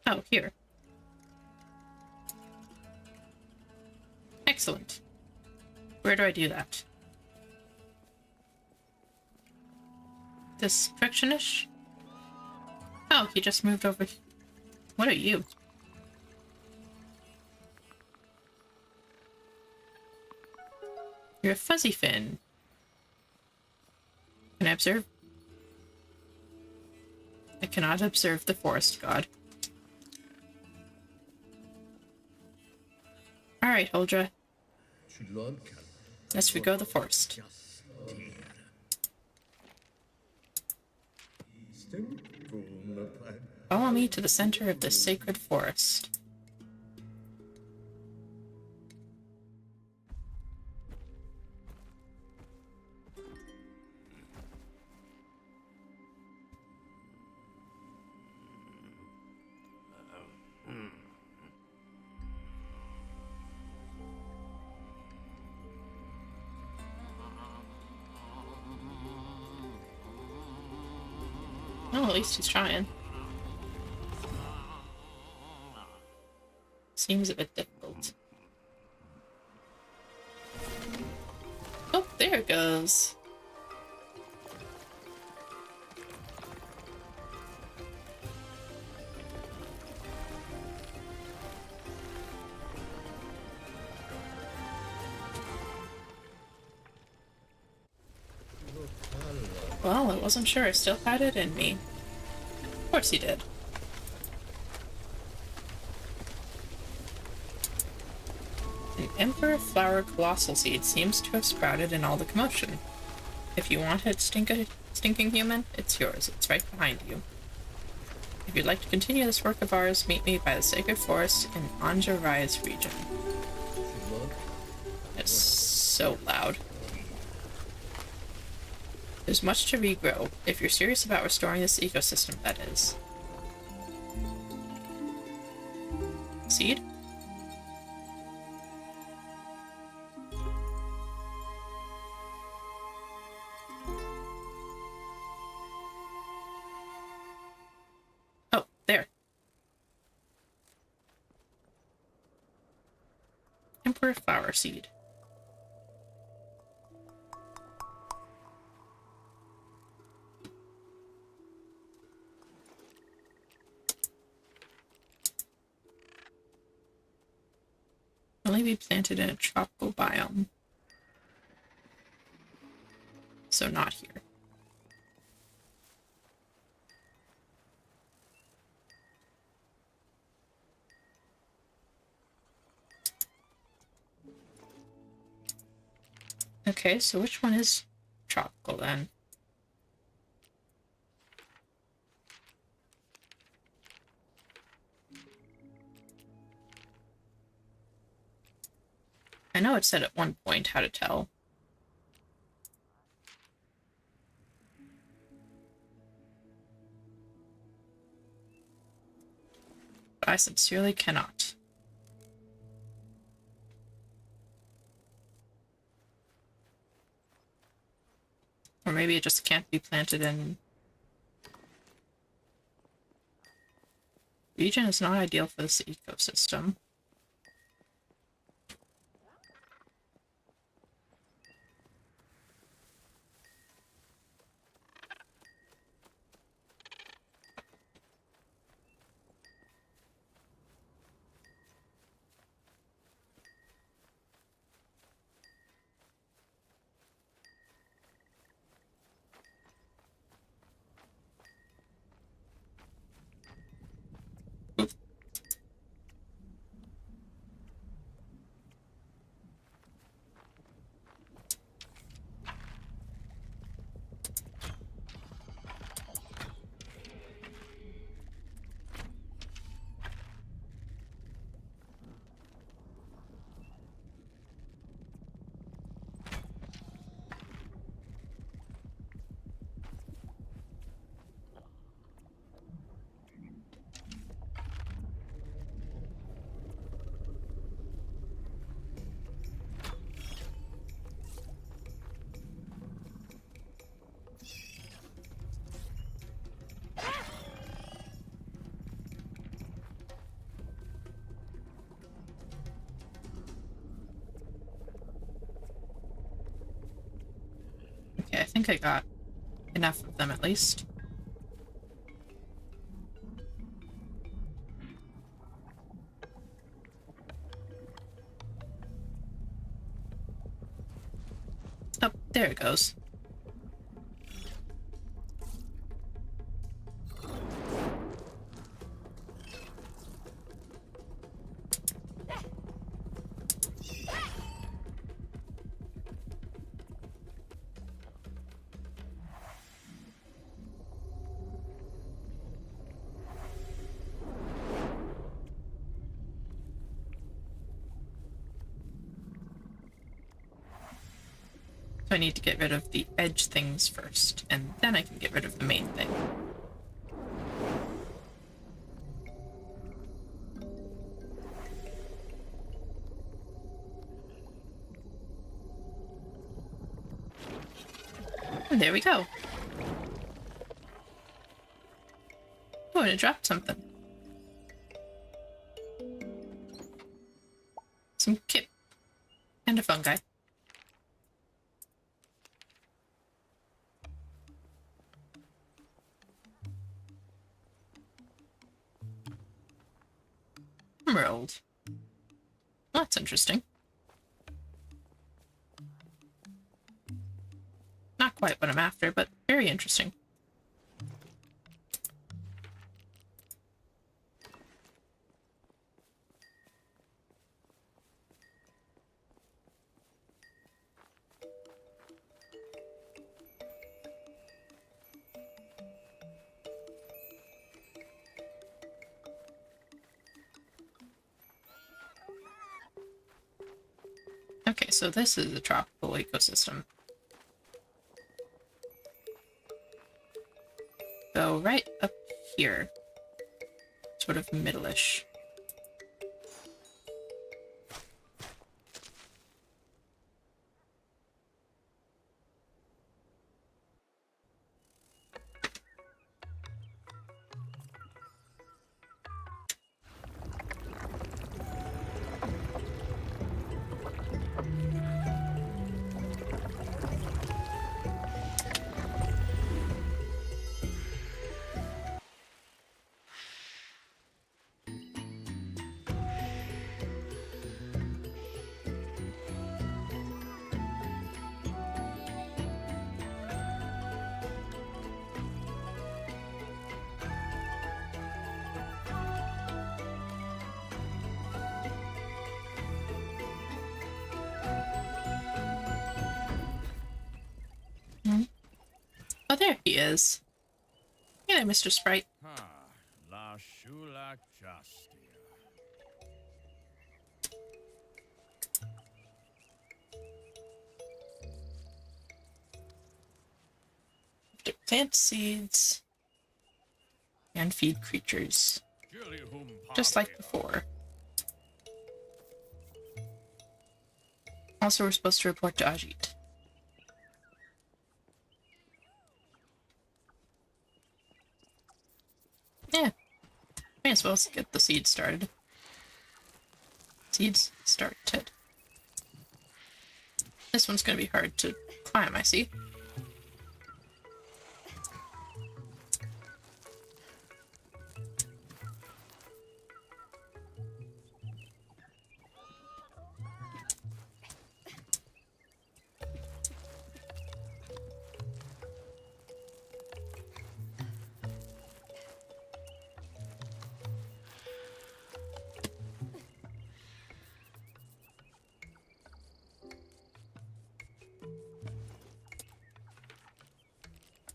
Oh, here. Excellent. Where do I do that? This direction-ish? Oh, he just moved over. What are you? You're a fuzzy fin. Can I observe? I cannot observe the forest god. Alright, Huldra. Let's go the forest. Follow me to the center of this sacred forest. Oh, at least he's trying. Seems a bit difficult. Oh, there it goes. Well, I wasn't sure I still had it in me. Of course he did. An Emperor Flower Colossal Seed seems to have sprouted in all the commotion. If you want it, stinking human, it's yours. It's right behind you. If you'd like to continue this work of ours, meet me by the Sacred Forest in Anja Rai's region. It's so loud. There's much to regrow, if you're serious about restoring this ecosystem, that is. Seed? Oh, there. Emperor Flower Seed. only be planted in a tropical biome. So not here. Okay, so which one is tropical then? I know it said at one point how to tell. But I sincerely cannot. Or maybe it just can't be planted in... Region is not ideal for this ecosystem. Okay, I think I got enough of them at least. Oh, there it goes. So I need to get rid of the edge things first, and then I can get rid of the main thing. And there we go. Oh, and it dropped something. Some kip. And a fungi. Emerald. Well, that's interesting. Not quite what I'm after, but very interesting. Okay, so this is a tropical ecosystem. So right up here, sort of middle-ish. Oh, there he is. Hey there, Mr. Sprite. La Shulak Justia. To plant seeds and feed creatures. Just like before. Also, we're supposed to report to Ajit. Yeah. May as well get the seeds started. Seeds started. This one's gonna be hard to climb, I see.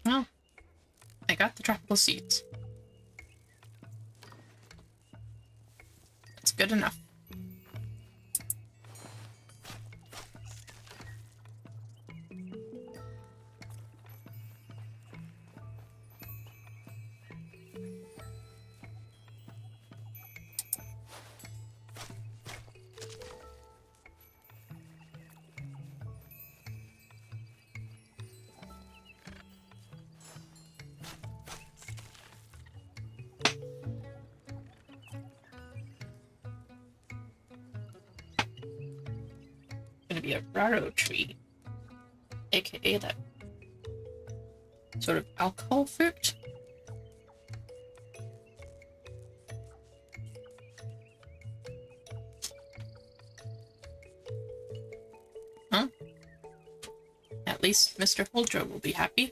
Well, I got the tropical seeds. That's good enough. Gonna be a raro tree, aka that sort of alcohol fruit. Huh? At least Mr. Holdro will be happy.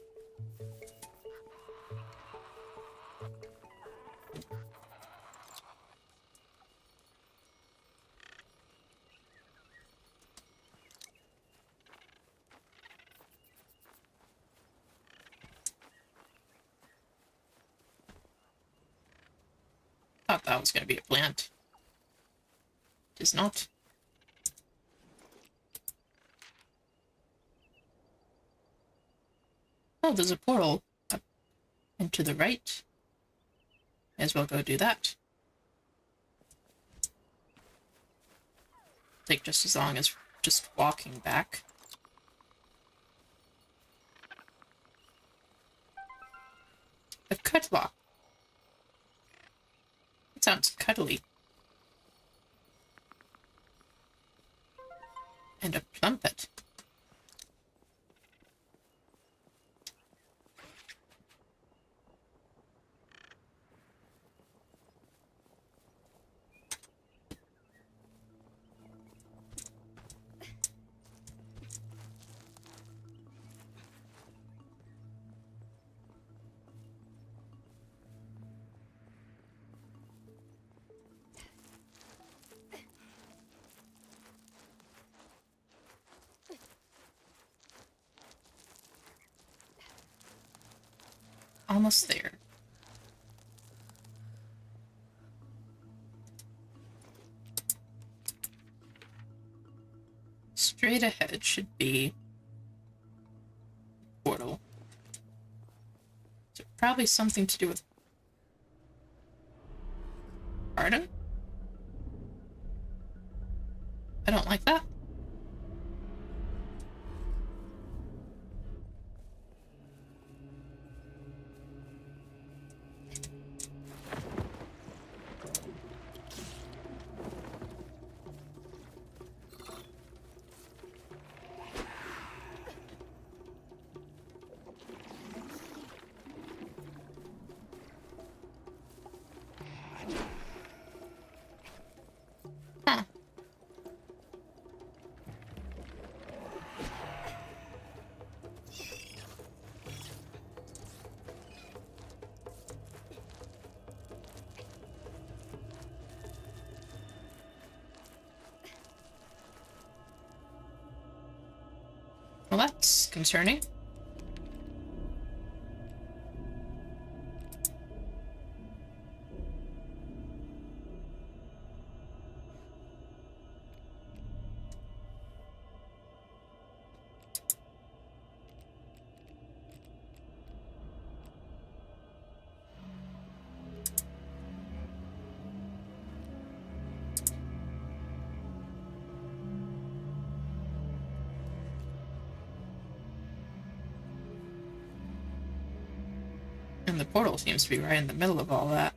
Thought that was going to be a plant. It is not. Oh, there's a portal up and to the right. May as well go do that. Take just as long as just walking back. A cutlock. It sounds cuddly. And a plumpet. Almost there. Straight ahead should be portal. So probably something to do with pardon? I don't like that. Huh. Well, that's concerning. And the portal seems to be right in the middle of all that.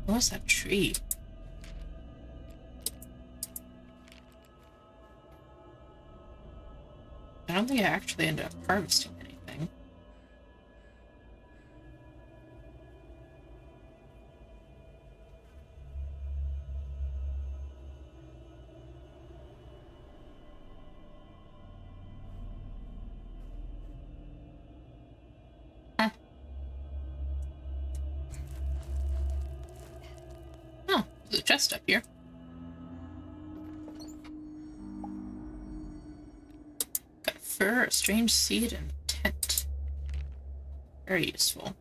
What was that tree? I don't think I actually ended up harvesting anything. Huh. Oh, there's a chest up here. Got fur, a strange seed, and a tent. Very useful.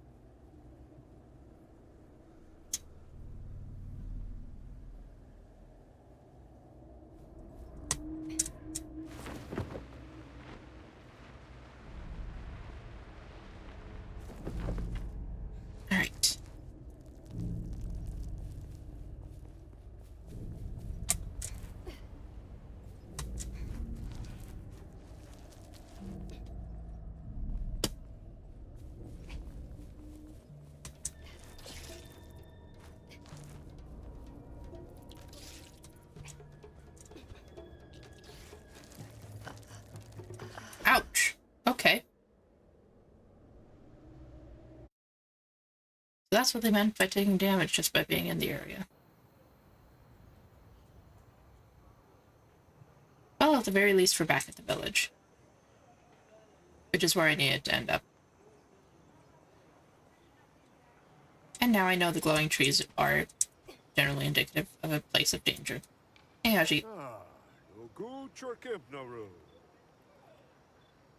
Alright. Ouch. Okay. So that's what they meant by taking damage just by being in the area. Well, at the very least, we're back at the village. Which is where I needed to end up. And now I know the glowing trees are generally indicative of a place of danger. Hey, Haji.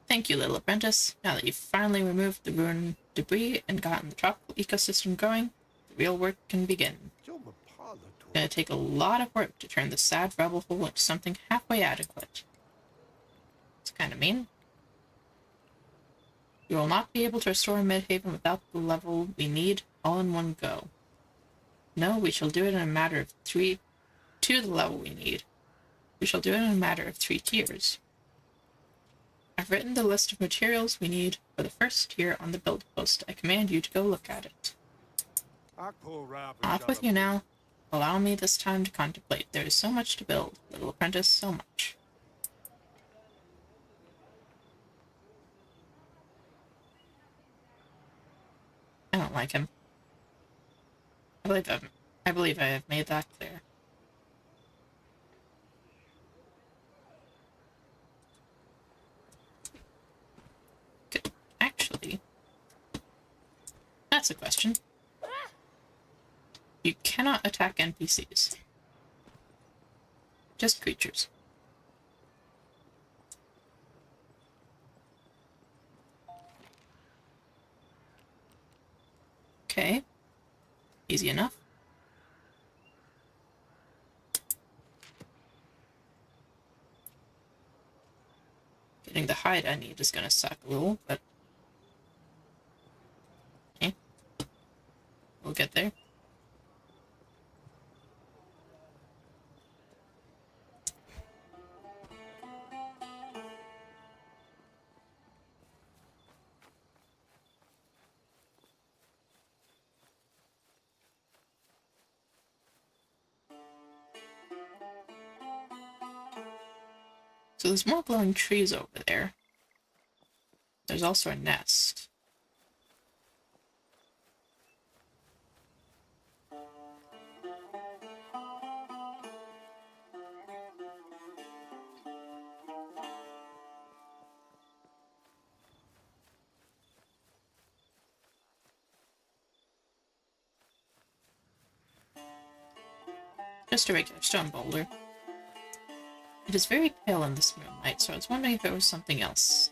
Thank you, little apprentice. Now that you've finally removed the ruined debris and gotten the tropical ecosystem going, the real work can begin. It's gonna take a lot of work to turn the sad rubble pool into something halfway adequate. It's kinda mean. You will not be able to restore Midhaven without the level we need all in one go. No, we shall do it in a matter of 3 to the level we need. We shall do it in a matter of 3 tiers. I've written the list of materials we need for the first tier on the build post. I command you to go look at it. Off with you now. Allow me this time to contemplate. There is so much to build, little apprentice, so much. I don't like him. I believe I have made that clear. Actually, that's a question. You cannot attack NPCs. Just creatures. Okay. Easy enough. Getting the hide I need is gonna suck a little, but... okay. We'll get there. So there's more glowing trees over there. There's also a nest. Just a regular stone boulder. It is very pale in this moonlight, so I was wondering if it was something else.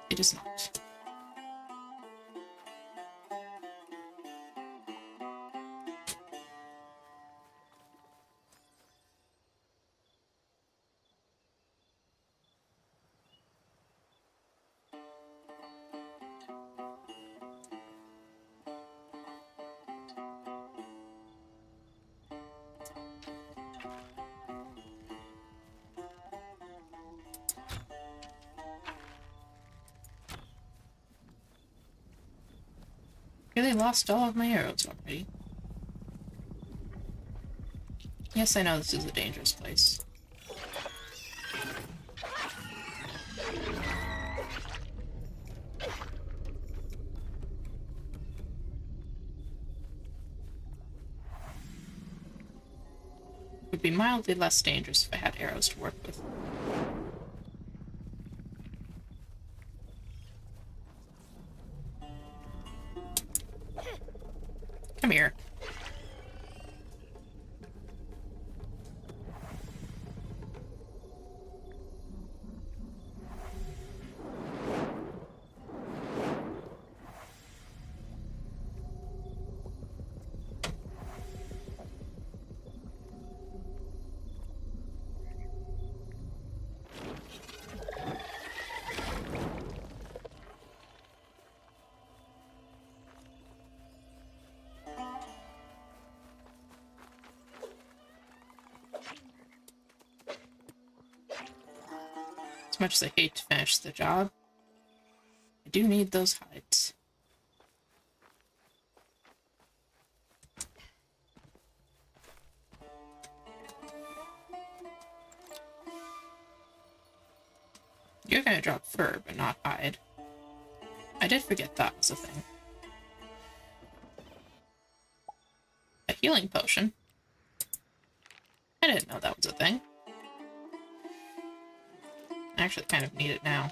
It is not. Really lost all of my arrows already. Yes, I know this is a dangerous place. It would be mildly less dangerous if I had arrows to work with. Come here. As much as I hate to finish the job, I do need those hides. You're gonna drop fur, but not hide. I did forget that was a thing. A healing potion? I didn't know that was a thing. I actually kind of need it now.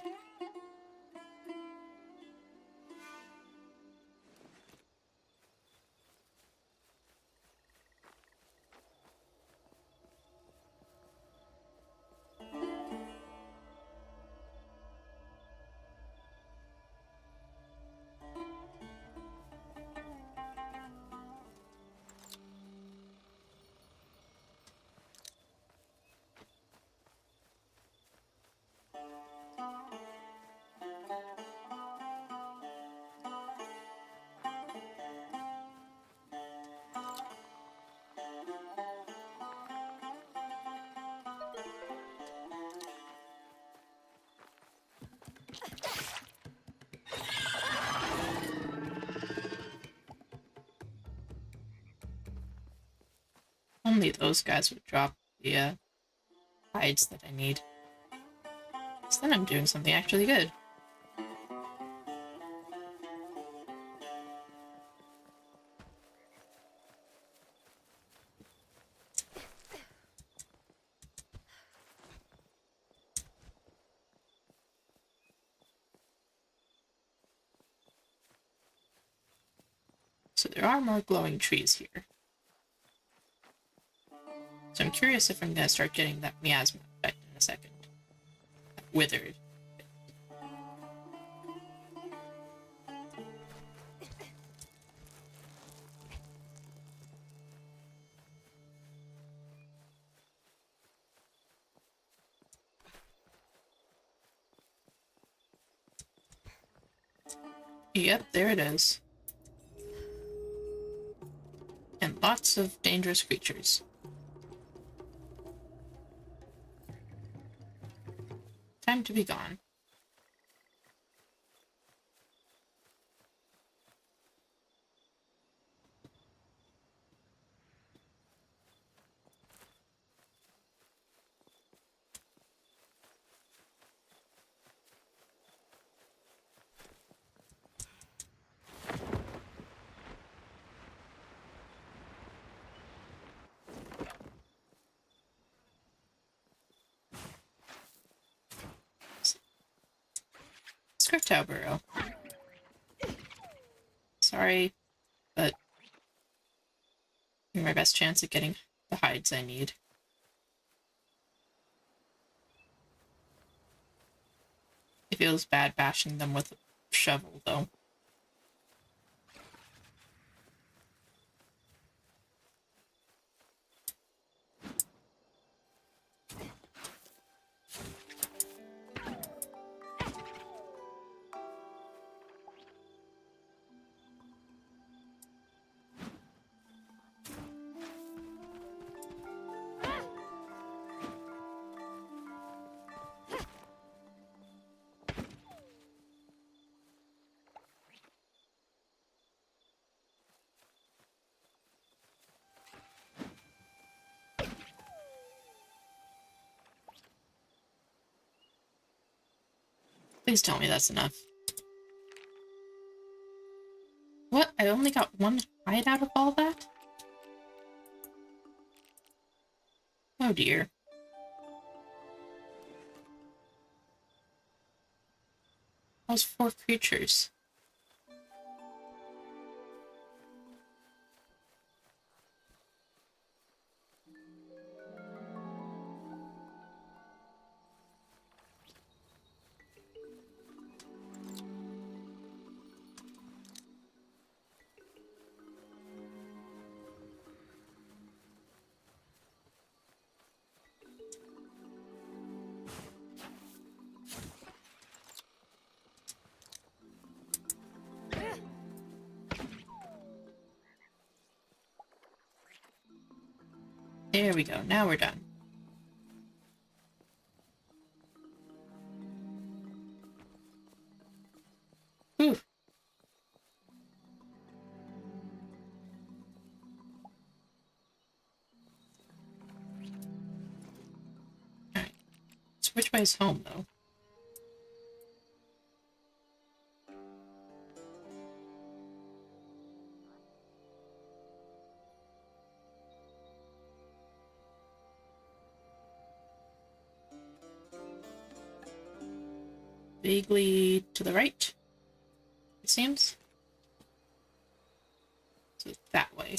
Only those guys would drop the hides that I need. So then I'm doing something actually good. So there are more glowing trees here. So I'm curious if I'm going to start getting that miasma effect in a second. That withered. Yep, there it is. And lots of dangerous creatures. Time to be gone. Scriptow burrow. Sorry, but you're my best chance at getting the hides I need. It feels bad bashing them with a shovel, though. Please tell me that's enough. What? I only got one hide out of all that? Oh dear. Those 4 creatures. There we go. Now we're done. Whew. Alright. So which way is home, though? Vaguely to the right, it seems. So that way.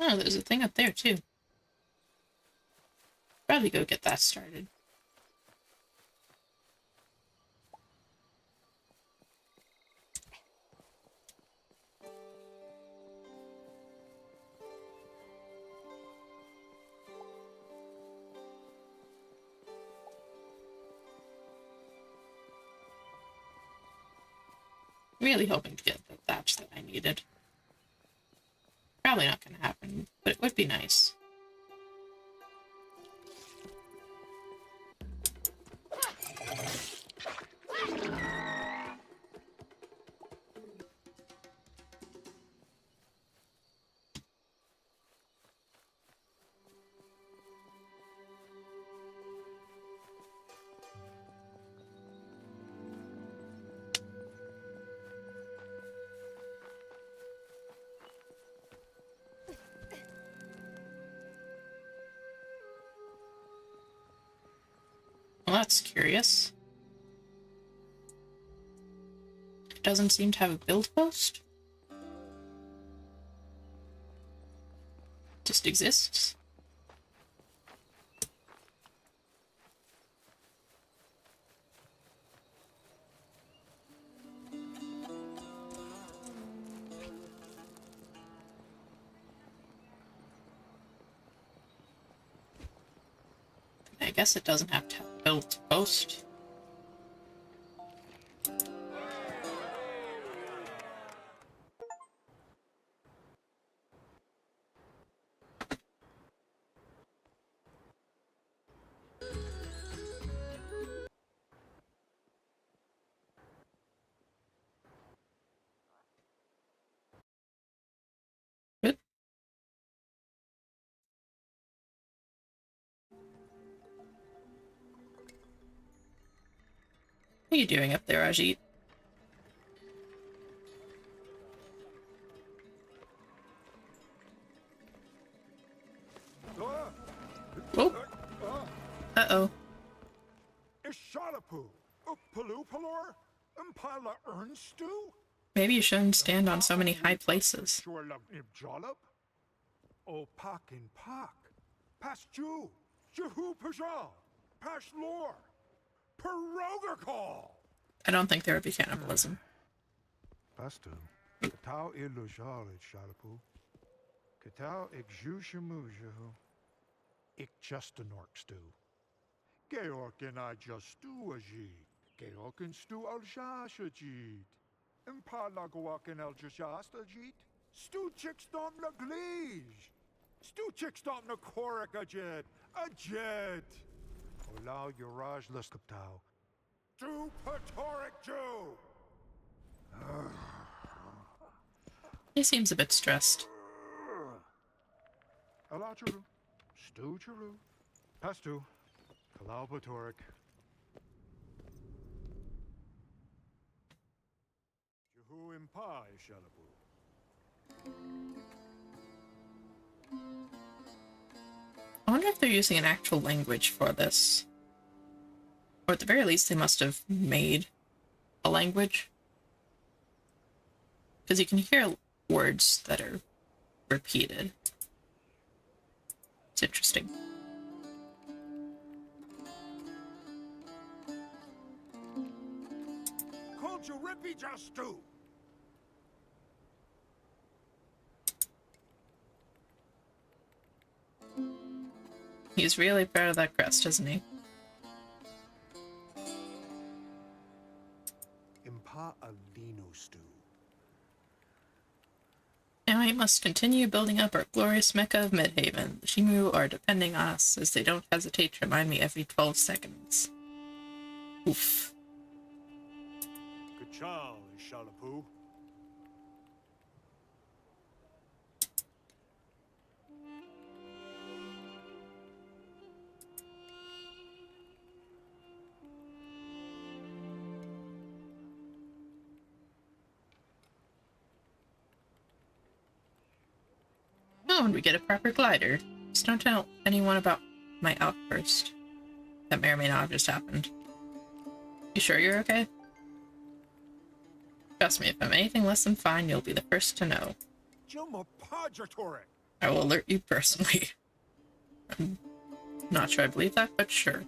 Oh, there's a thing up there, too. Probably go get that started. Really hoping to get the thatch that I needed. Probably not going to happen, but it would be nice. Well, that's curious. It doesn't seem to have a build post. Just exists. I guess it doesn't have to have a build post. Good. What are you doing up there, Ajit? Oh. Uh-oh. Ishalapu, Upalupalor, Impala Ernstu, Maybe you shouldn't stand on so many high places. Shorlug Nibjolub, Opak in Pak, Pasju, Jehu Pajal, Pashlor, Perogakal. I don't think there would be cannibalism. Pastu. Katao illujar it shalapu. Katao exushamujahu. Ik just an orc stew. Georg and I just stew ajit. Georg and stew al shashajit. Impalagoak and al jastajit. Stew chicks dom na glij. Stew chicks dom na korak ajit. Ajit. Olau yuraj luskaptao. Stew patoric Jew. He seems a bit stressed. Alachuru. Stew churu. Pastu. Kalau patoric. Jehu impai shalabu. I wonder if they're using an actual language for this. Or at the very least, they must have made a language. Because you can hear words that are repeated. It's interesting. Called you Rippy just do. He's really proud of that crest, isn't he? Impa alino stew. Now we must continue building up our glorious Mecca of Midhaven. The Shimu are depending on us, as they don't hesitate to remind me every 12 seconds. Oof. Kachal shalapu. Oh, and we get a proper glider. Just don't tell anyone about my outburst. That may or may not have just happened. You sure you're okay? Trust me, if I'm anything less than fine, you'll be the first to know. Juma Pajatoric. I will alert you personally. I'm not sure I believe that, but sure.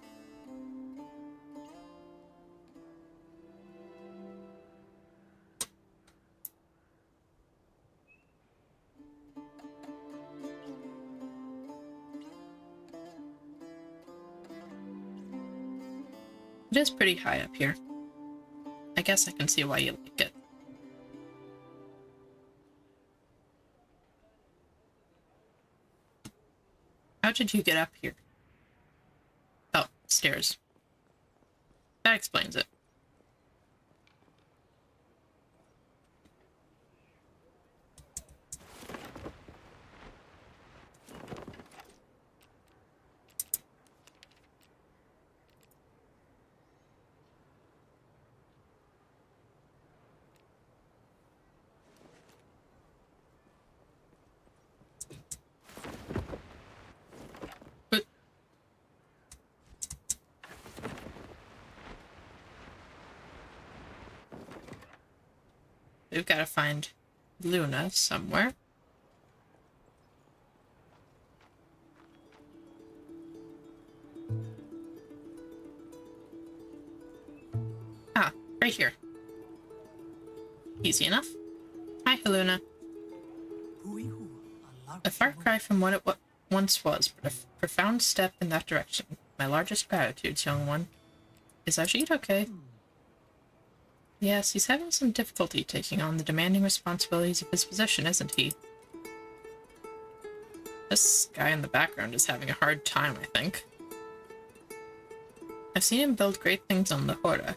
It is pretty high up here. I guess I can see why you like it. How did you get up here? Oh, stairs. That explains it. We've got to find Luna somewhere. Ah, right here. Easy enough. Hi, Luna. A far cry from what it once was, but a profound step in that direction. My largest gratitude, young one. Is Ajit okay? Yes, he's having some difficulty taking on the demanding responsibilities of his position, isn't he? This guy in the background is having a hard time, I think. I've seen him build great things on the Hora.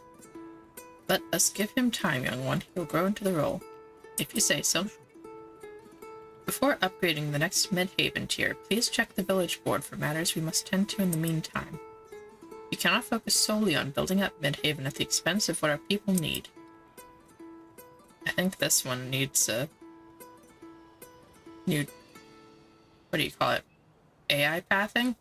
Let us give him time, young one. He'll grow into the role. If you say so. Before upgrading the next Midhaven tier, please check the village board for matters we must tend to in the meantime. We cannot focus solely on building up Midhaven at the expense of what our people need. I think this one needs a new, what do you call it, AI pathing?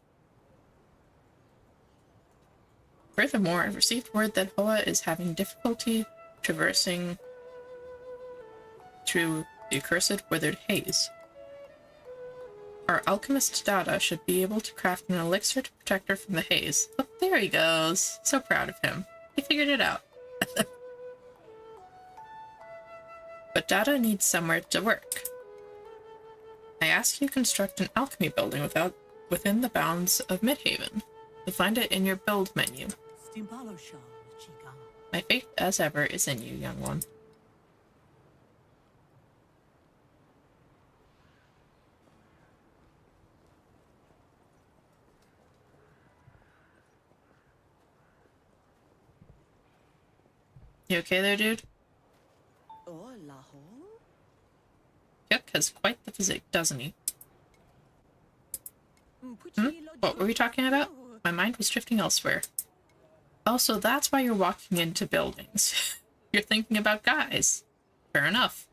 Furthermore, I've received word that Hoa is having difficulty traversing through the accursed withered haze. Our alchemist Dada should be able to craft an elixir to protect her from the haze. Look, there he goes. So proud of him. He figured it out. but Dada needs somewhere to work. I ask you construct an alchemy building within the bounds of Midhaven. You'll find it in your build menu. My faith, as ever, is in you, young one. You okay there, dude? Yuk has quite the physique, doesn't he? What were we talking about? My mind was drifting elsewhere. Oh, so that's why you're walking into buildings. You're thinking about guys. Fair enough.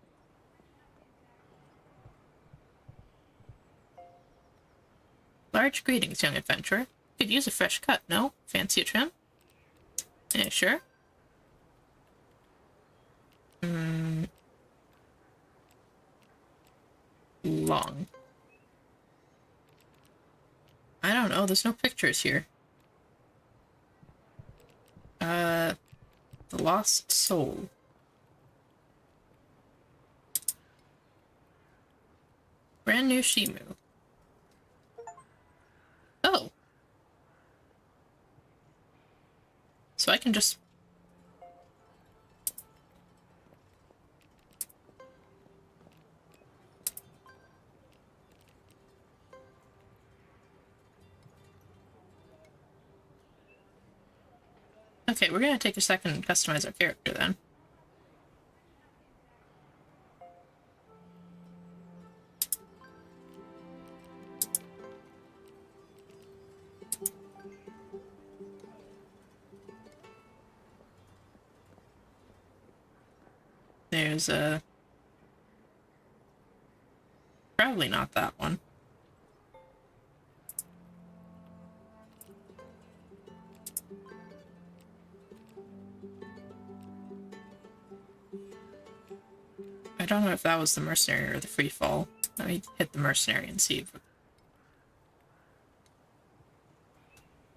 Large greetings, young adventurer. Could use a fresh cut, no? Fancy a trim? Yeah, sure. Long. I don't know, there's no pictures here. The Lost Soul. Brand new Shimu. Oh! So I can just... Okay, we're gonna take a second and customize our character then. There's a... Probably not that one. I don't know if that was the mercenary or the free fall. Let me hit the mercenary and see if...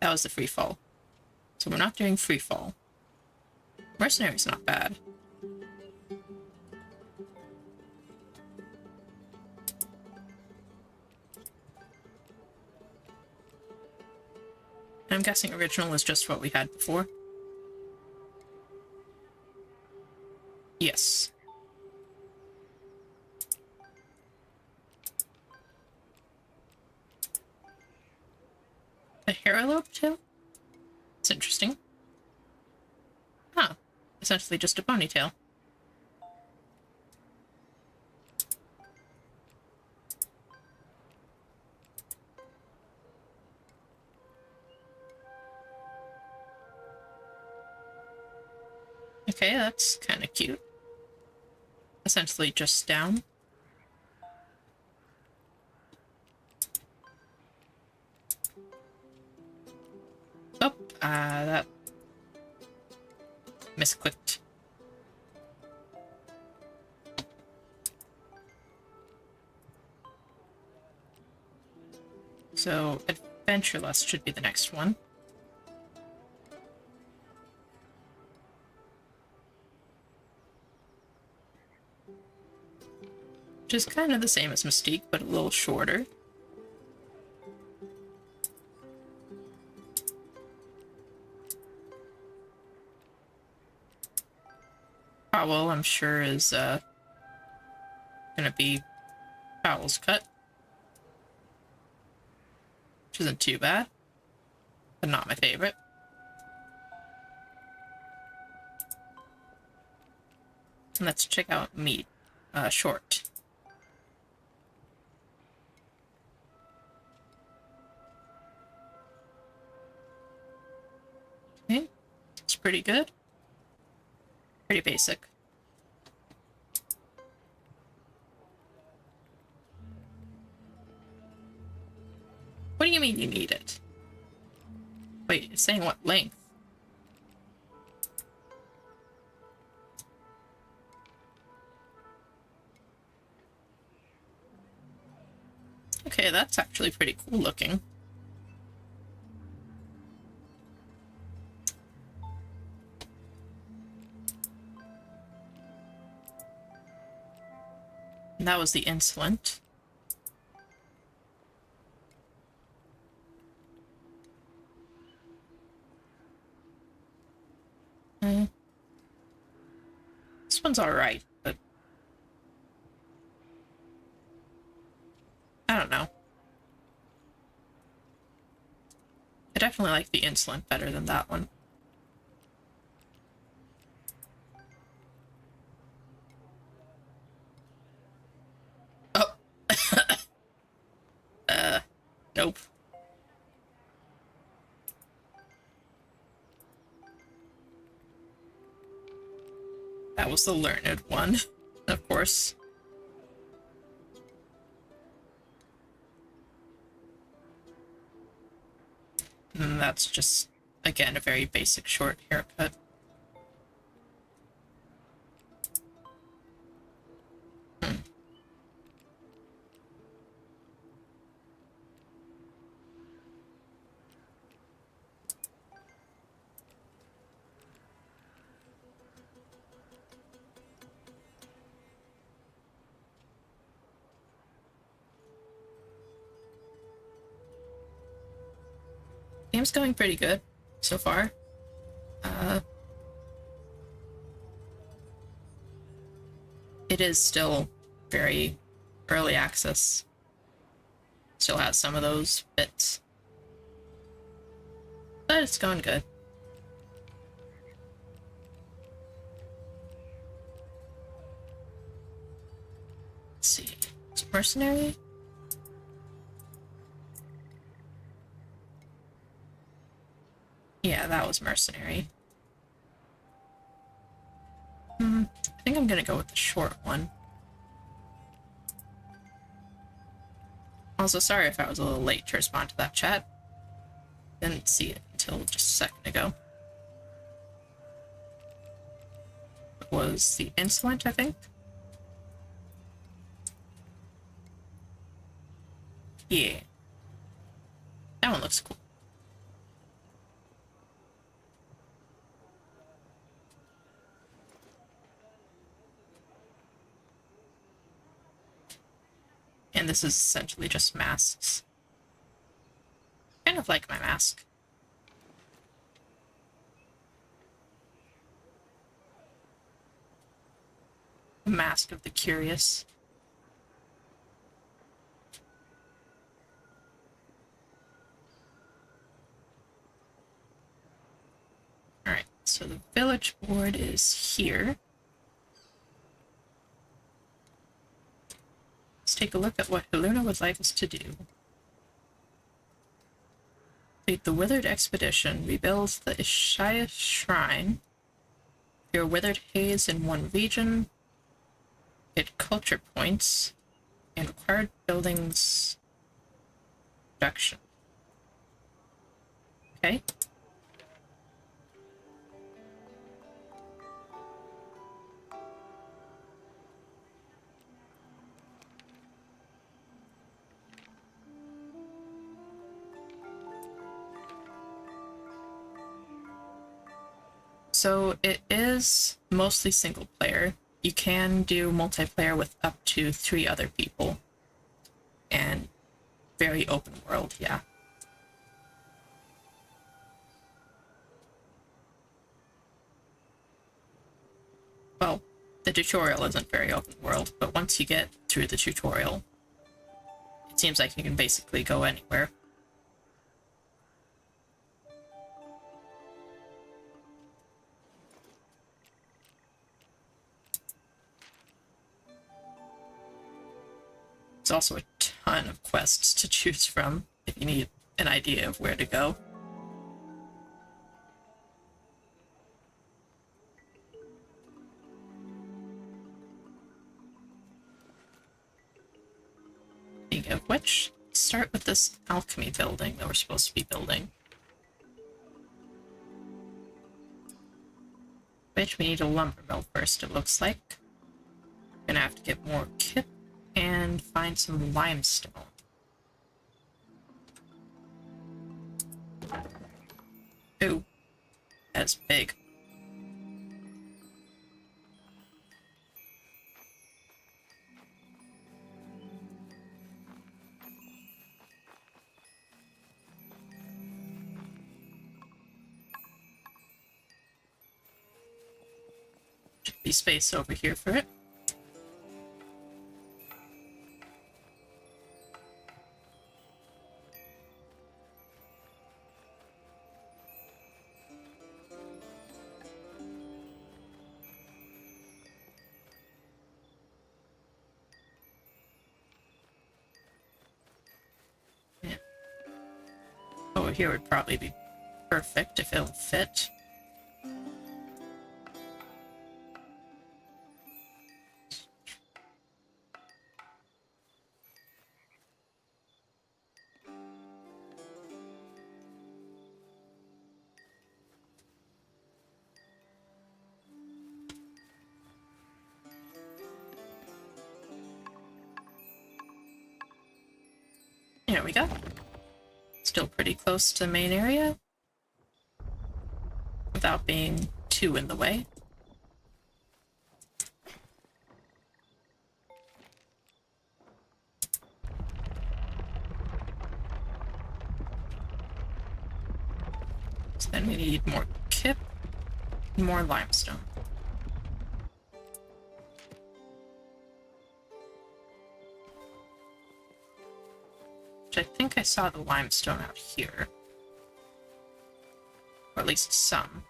That was the free fall. So we're not doing free fall. Mercenary's not bad. I'm guessing original is just what we had before. Yes. A hairlobe tail? It's interesting. Huh. Essentially just a ponytail. Okay, that's kind of cute. Essentially just down. Oh, that misclicked. So, Adventure Lust should be the next one. Which is kind of the same as Mystique, but a little shorter. Powell, I'm sure, is gonna be Powell's cut. Which isn't too bad, but not my favorite. And let's check out Meat, Short. Okay, it's pretty good. Pretty basic. What do you mean you need it? Wait, it's saying what length? Okay, that's actually pretty cool looking. And that was the insolent. This one's alright, but I don't know. I definitely like the insolent better than that one. Oh. Nope. That was the learned one, of course. And that's just, again, a very basic short haircut. Game's going pretty good so far. It is still very early access. Still has some of those bits. But it's going good. Let's see. Is it mercenary? Yeah, that was mercenary. I think I'm gonna go with the short one. Also, sorry if I was a little late to respond to that chat. Didn't see it until just a second ago. It was the insolent, I think? Yeah. That one looks cool. And this is essentially just masks. Kind of like my mask. The Mask of the Curious. Alright, so the village board is here. Let's take a look at what Haluna would like us to do. Complete the Withered Expedition. Rebuild the Ishaya Shrine. Clear Withered Haze in one region. Get culture points. And required buildings production. Okay. So it is mostly single player. You can do multiplayer with up to 3 other people. And very open world, yeah. Well, the tutorial isn't very open world, but once you get through the tutorial, it seems like you can basically go anywhere. There's also a ton of quests to choose from if you need an idea of where to go. Speaking of which, let's start with this alchemy building that we're supposed to be building. Which we need a lumber mill first, it looks like. Gonna have to get more kit and find some limestone. Ooh, that's big. Be space over here for it. Yeah. Over here would probably be perfect if it'll fit. There we go. Still pretty close to the main area, without being too in the way. So then we need more kip and more limestone. Which I think I saw the limestone out here. Or at least some.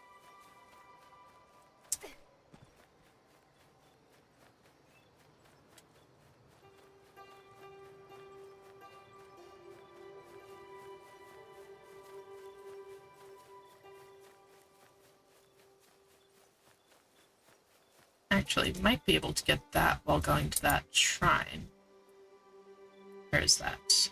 Actually, might be able to get that while going to that shrine. Where is that?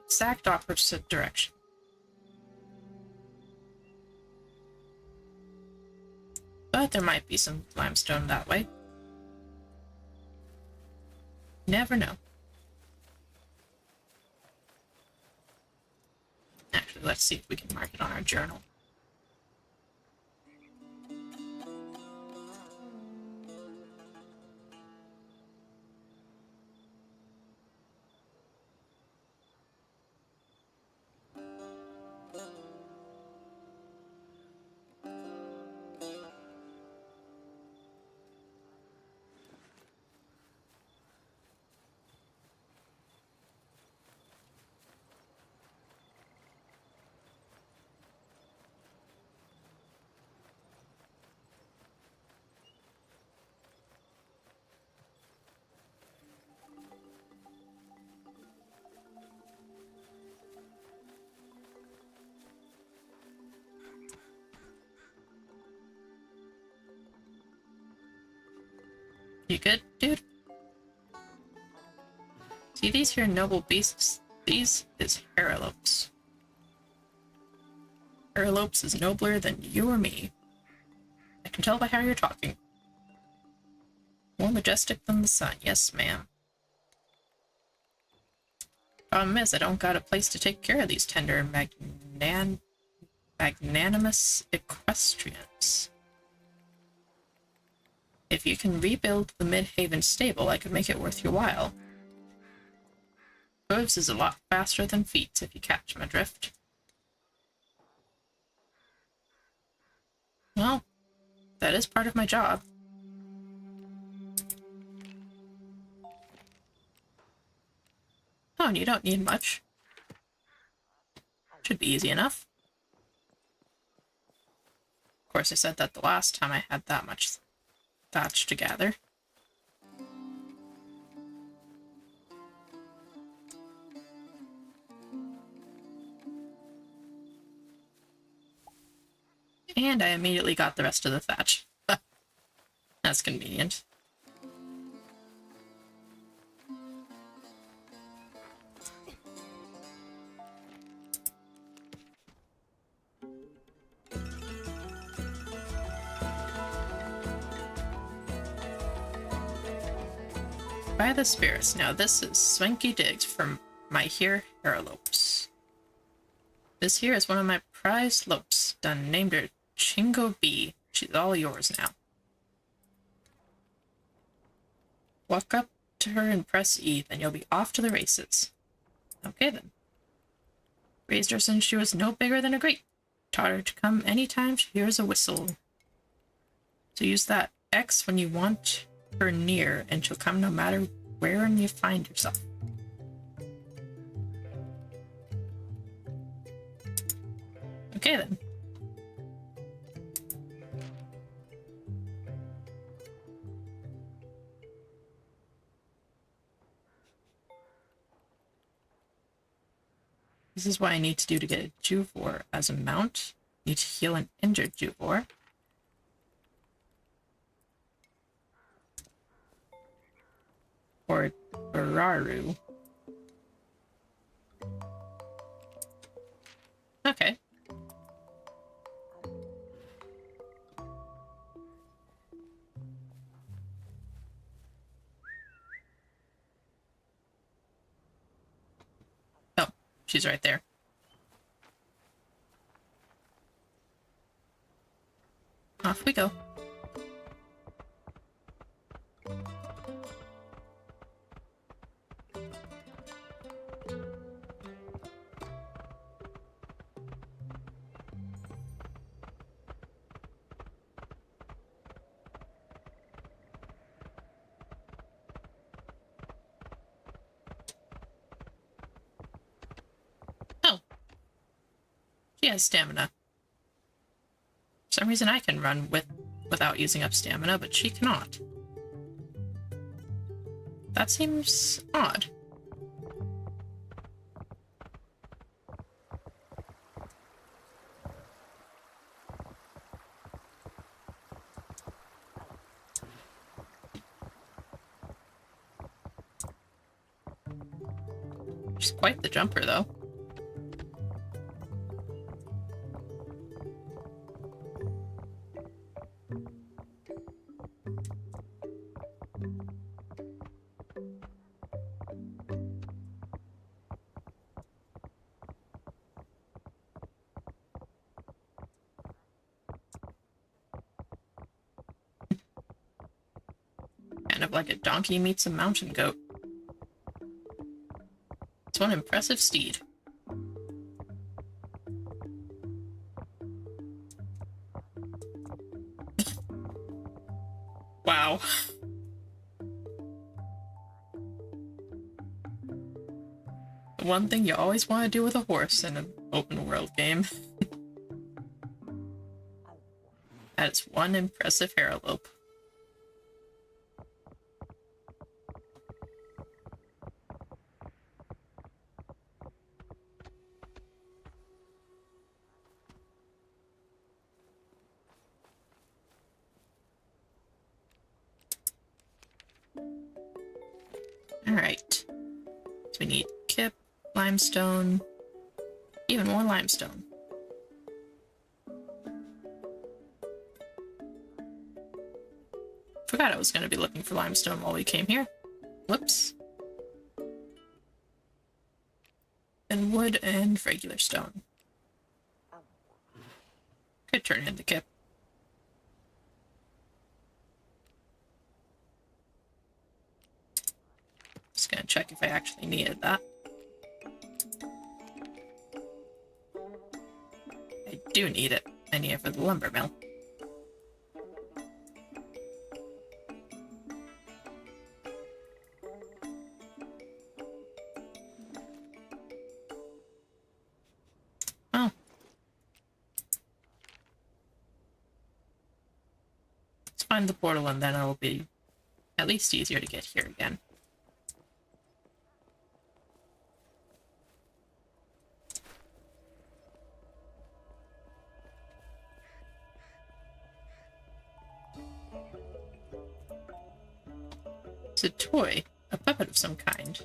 Exact opposite direction. But there might be some limestone that way. Never know. Actually, let's see if we can mark it on our journal. You good, dude? See these here noble beasts? These is Haralopes. Haralopes is nobler than you or me. I can tell by how you're talking. More majestic than the sun, yes ma'am. Problem is, I don't got a place to take care of these tender and magnanimous equestrians. If you can rebuild the Midhaven stable, I could make it worth your while. Hooves is a lot faster than feet, if you catch my drift. Well, that is part of my job. Oh, and you don't need much. Should be easy enough. Of course, I said that the last time I had that much thatch to gather. And I immediately got the rest of the thatch. That's convenient. By the spirits. Now this is Swanky Diggs from my here Haralopes. This here is one of my prized lopes. Done named her Chingo B. She's all yours now. Walk up to her and press E, then you'll be off to the races. Okay then. Raised her since she was no bigger than a grape. Taught her to come anytime she hears a whistle. So use that X when you want her near, and she'll come no matter where you find yourself. Okay then. This is what I need to do to get a Juvor as a mount. Need to heal an injured Juvor. Or Bararu. Okay. Oh, she's right there. Off we go. Oh. She has stamina. For some reason I can run without using up stamina, but she cannot. That seems odd. She's quite the jumper, though. Kind of like a donkey meets a mountain goat. It's one impressive steed. Wow. The one thing you always want to do with a horse in an open world game. That is one impressive haralope. Alright. So we need kip, limestone, even more limestone. Forgot I was going to be looking for limestone while we came here. Whoops. And wood and regular stone. Could turn into kip. Just gonna check if I actually needed that. I do need it. I need it for the lumber mill. Oh. Let's find the portal and then it'll be at least easier to get here again. It's a toy, a puppet of some kind.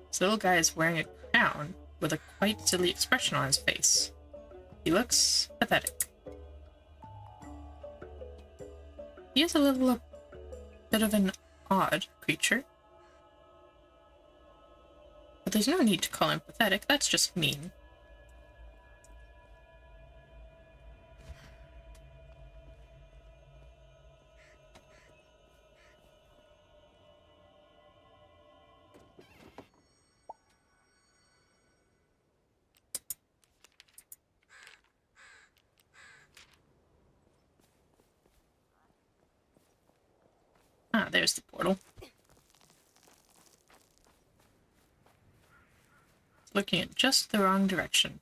This little guy is wearing a crown with a quite silly expression on his face. He looks pathetic. He is a bit of an odd creature. But there's no need to call him pathetic, that's just mean. Ah, there's the portal. Looking in just the wrong direction.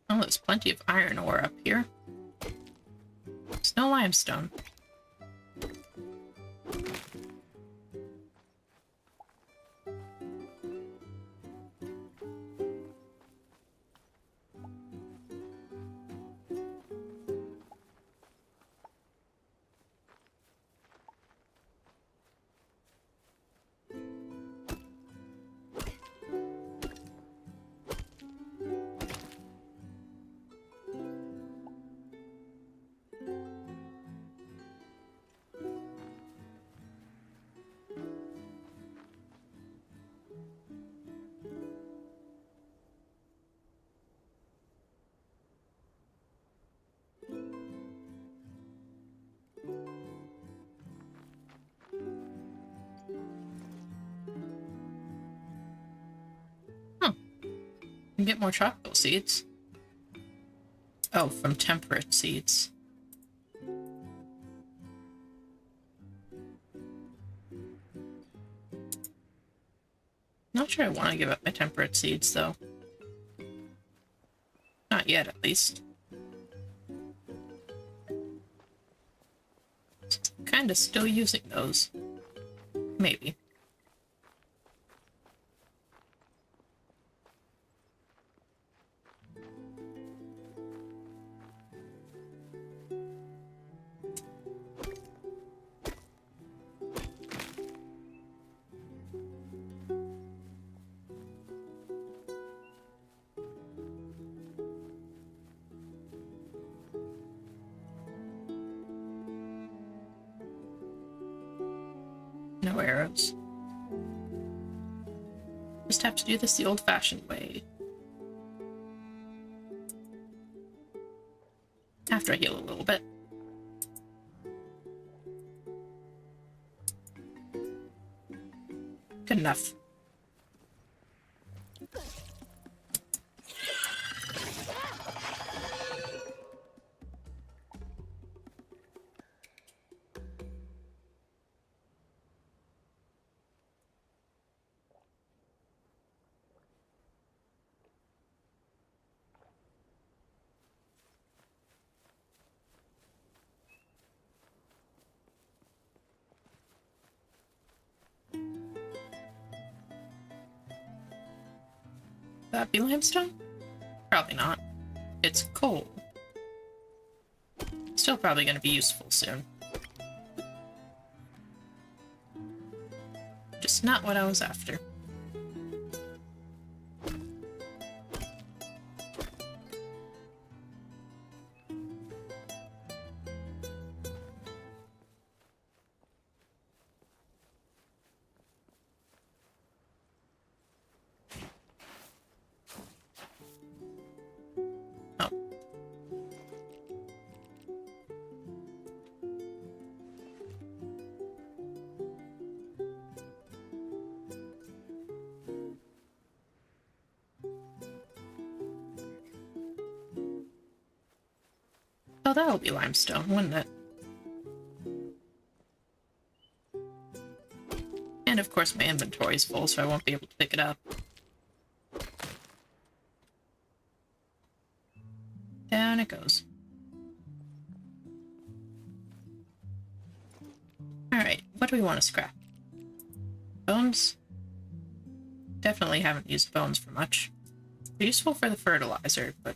Oh, there's plenty of iron ore up here. There's no limestone. You can get more tropical seeds. Oh, from temperate seeds. Not sure I want to give up my temperate seeds, though. Not yet, at least. Kinda still using those. Maybe. No arrows. Just have to do this the old-fashioned way. After I heal a little bit. Good enough. That be limestone? Probably not. It's coal. Still probably going to be useful soon. Just not what I was after. Oh, that'll be limestone, wouldn't it? And of course my inventory's full, so I won't be able to pick it up. Down it goes. Alright, what do we want to scrap? Bones? Definitely haven't used bones for much. They're useful for the fertilizer, but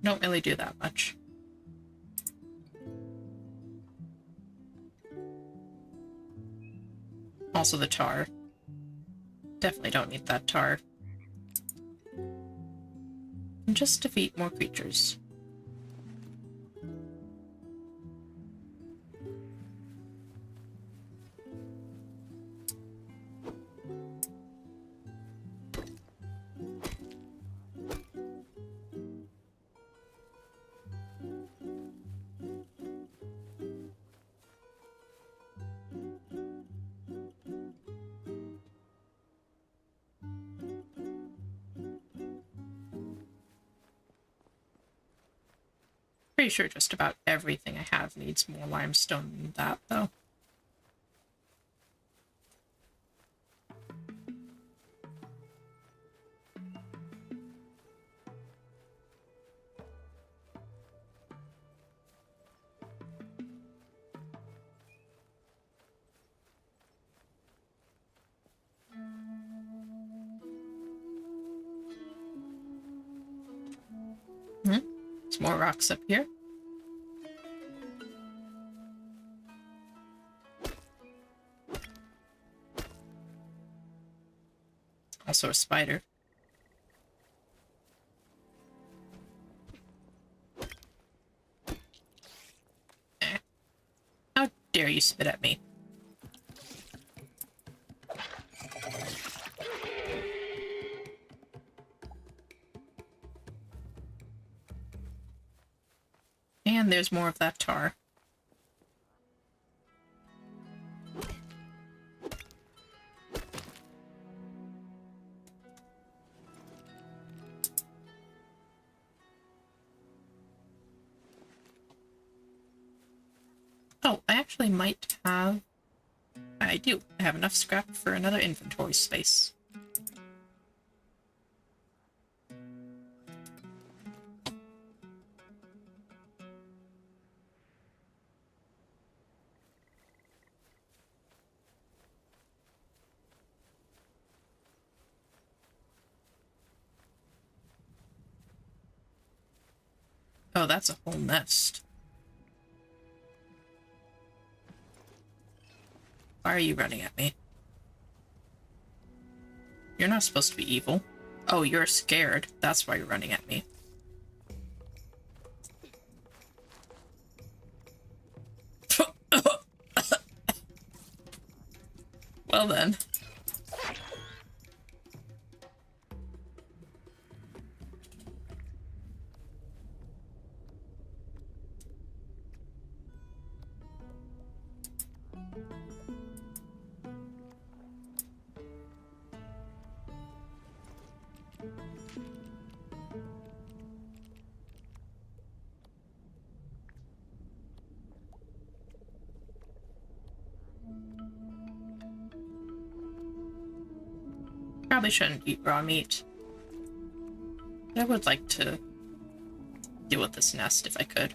don't really do that much. Also the tar. Definitely don't need that tar. And just defeat more creatures. Pretty sure just about everything I have needs more limestone than that, though. There's more rocks up here. Also a spider. How dare you spit at me? And there's more of that tar. Oh, I actually might have... I do. I have enough scrap for another inventory space. Oh, that's a whole nest. Why are you running at me? You're not supposed to be evil. Oh, you're scared. That's why you're running at me. Well then. Probably shouldn't eat raw meat. I would like to deal with this nest if I could.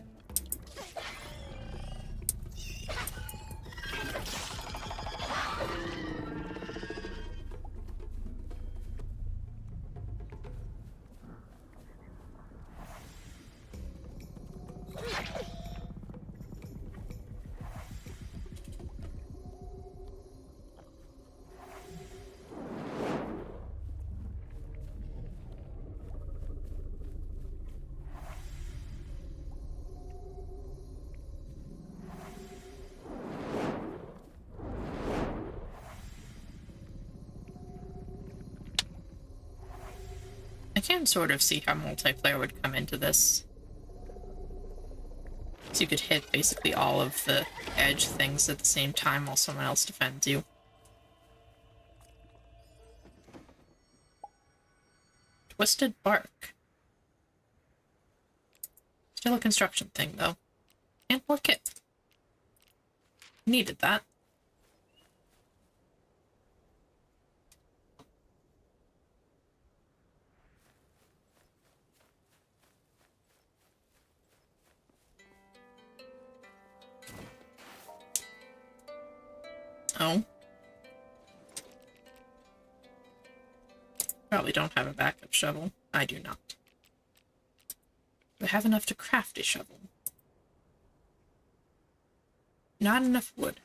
I can sort of see how multiplayer would come into this. So you could hit basically all of the edge things at the same time while someone else defends you. Twisted bark. Still a construction thing, though. And more kit. Needed that. Oh. Probably don't have a backup shovel. I do not. I have enough to craft a shovel. Not enough wood.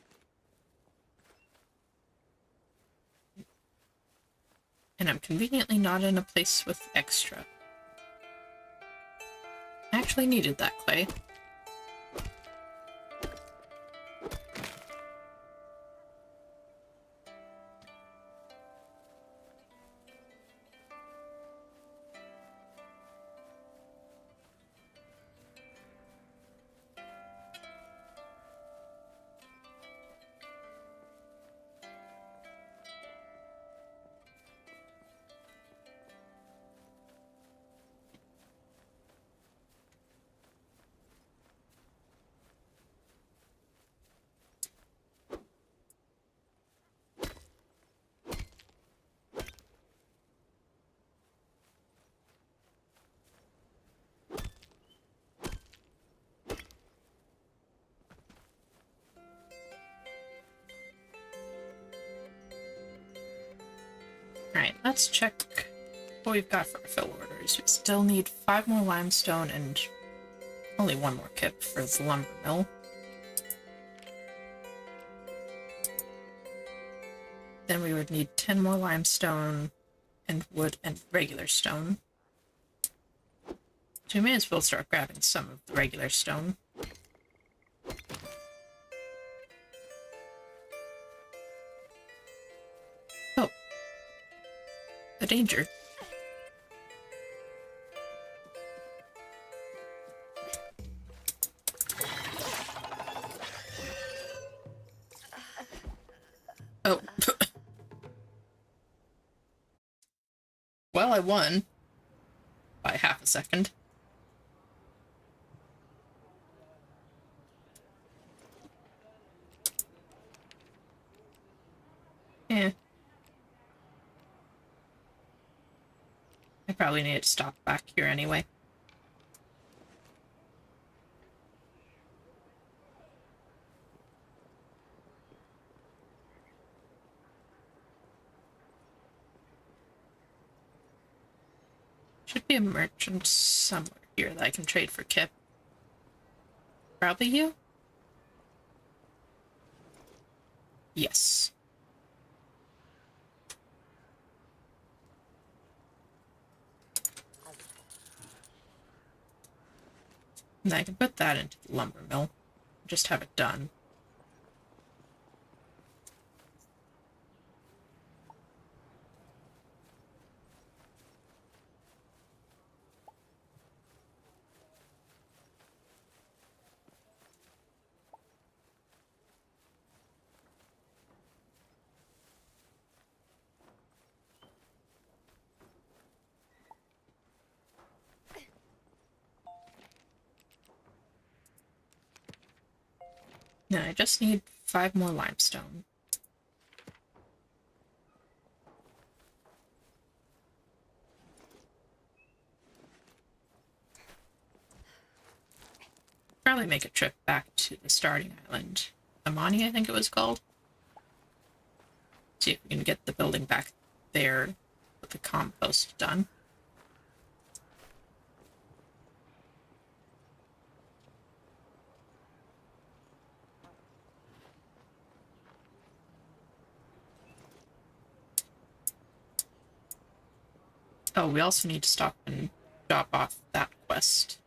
And I'm conveniently not in a place with extra. I actually needed that clay. Alright, let's check what we've got for our fill orders. We still need 5 more limestone and only 1 more kip for the lumber mill. Then we would need 10 more limestone and wood and regular stone. So we may as well start grabbing some of the regular stone. Oh. A danger. Oh. Well, I won. By half a second. Eh. I probably need to stop back here anyway. Should be a merchant somewhere here that I can trade for kip. Probably you? Yes. And I can put that into the lumber mill. Just have it done. Now I just need 5 more limestone. Probably make a trip back to the starting island. Amani, I think it was called. See if we can get the building back there with the compost done. Oh, we also need to stop and drop off that quest.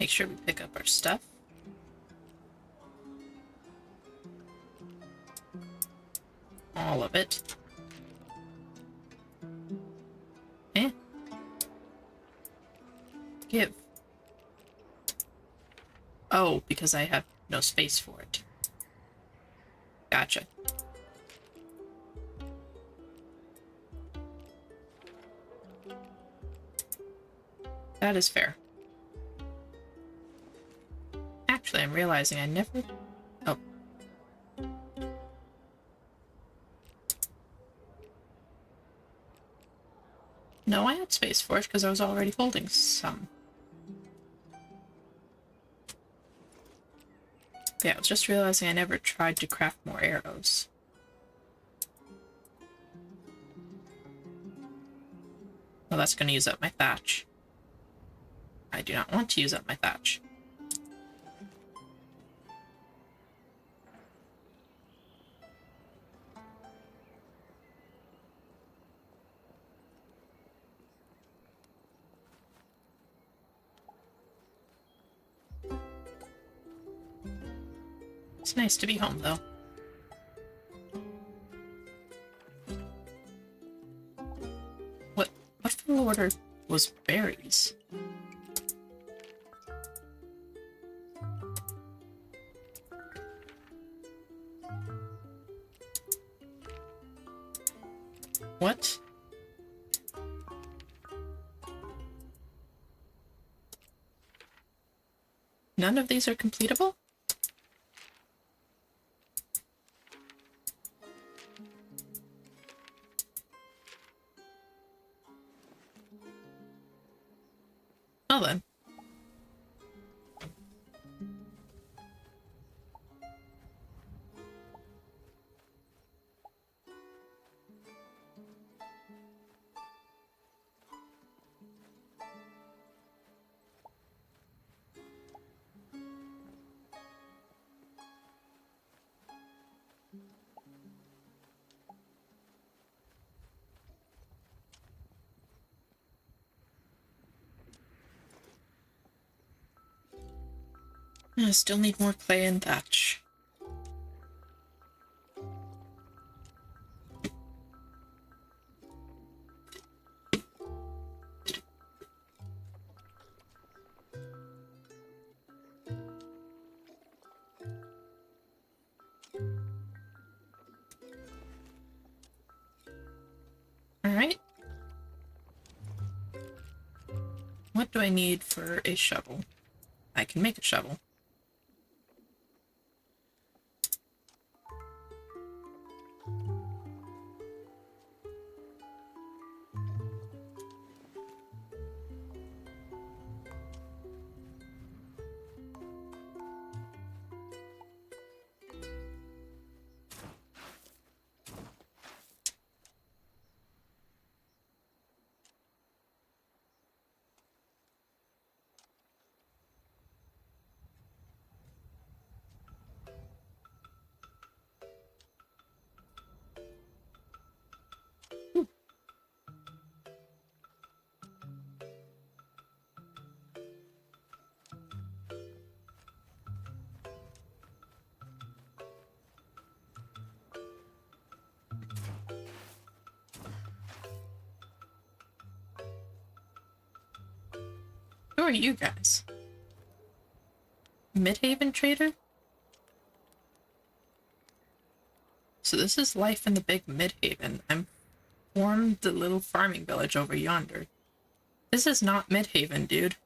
Make sure we pick up our stuff. All of it. Eh? Give. Oh, because I have no space for it. Gotcha. That is fair. Actually, I'm realizing I never... Oh. No, I had space for it because I was already holding some. Yeah, I was just realizing I never tried to craft more arrows. Well, that's going to use up my thatch. I do not want to use up my thatch. It's nice to be home, though. What full order was berries? What? None of these are completable? Well then. I still need more clay and thatch. Alright. What do I need for a shovel? I can make a shovel. Who are you guys? Midhaven trader? So this is life in the big Midhaven. I'm formed the little farming village over yonder. This is not Midhaven, dude.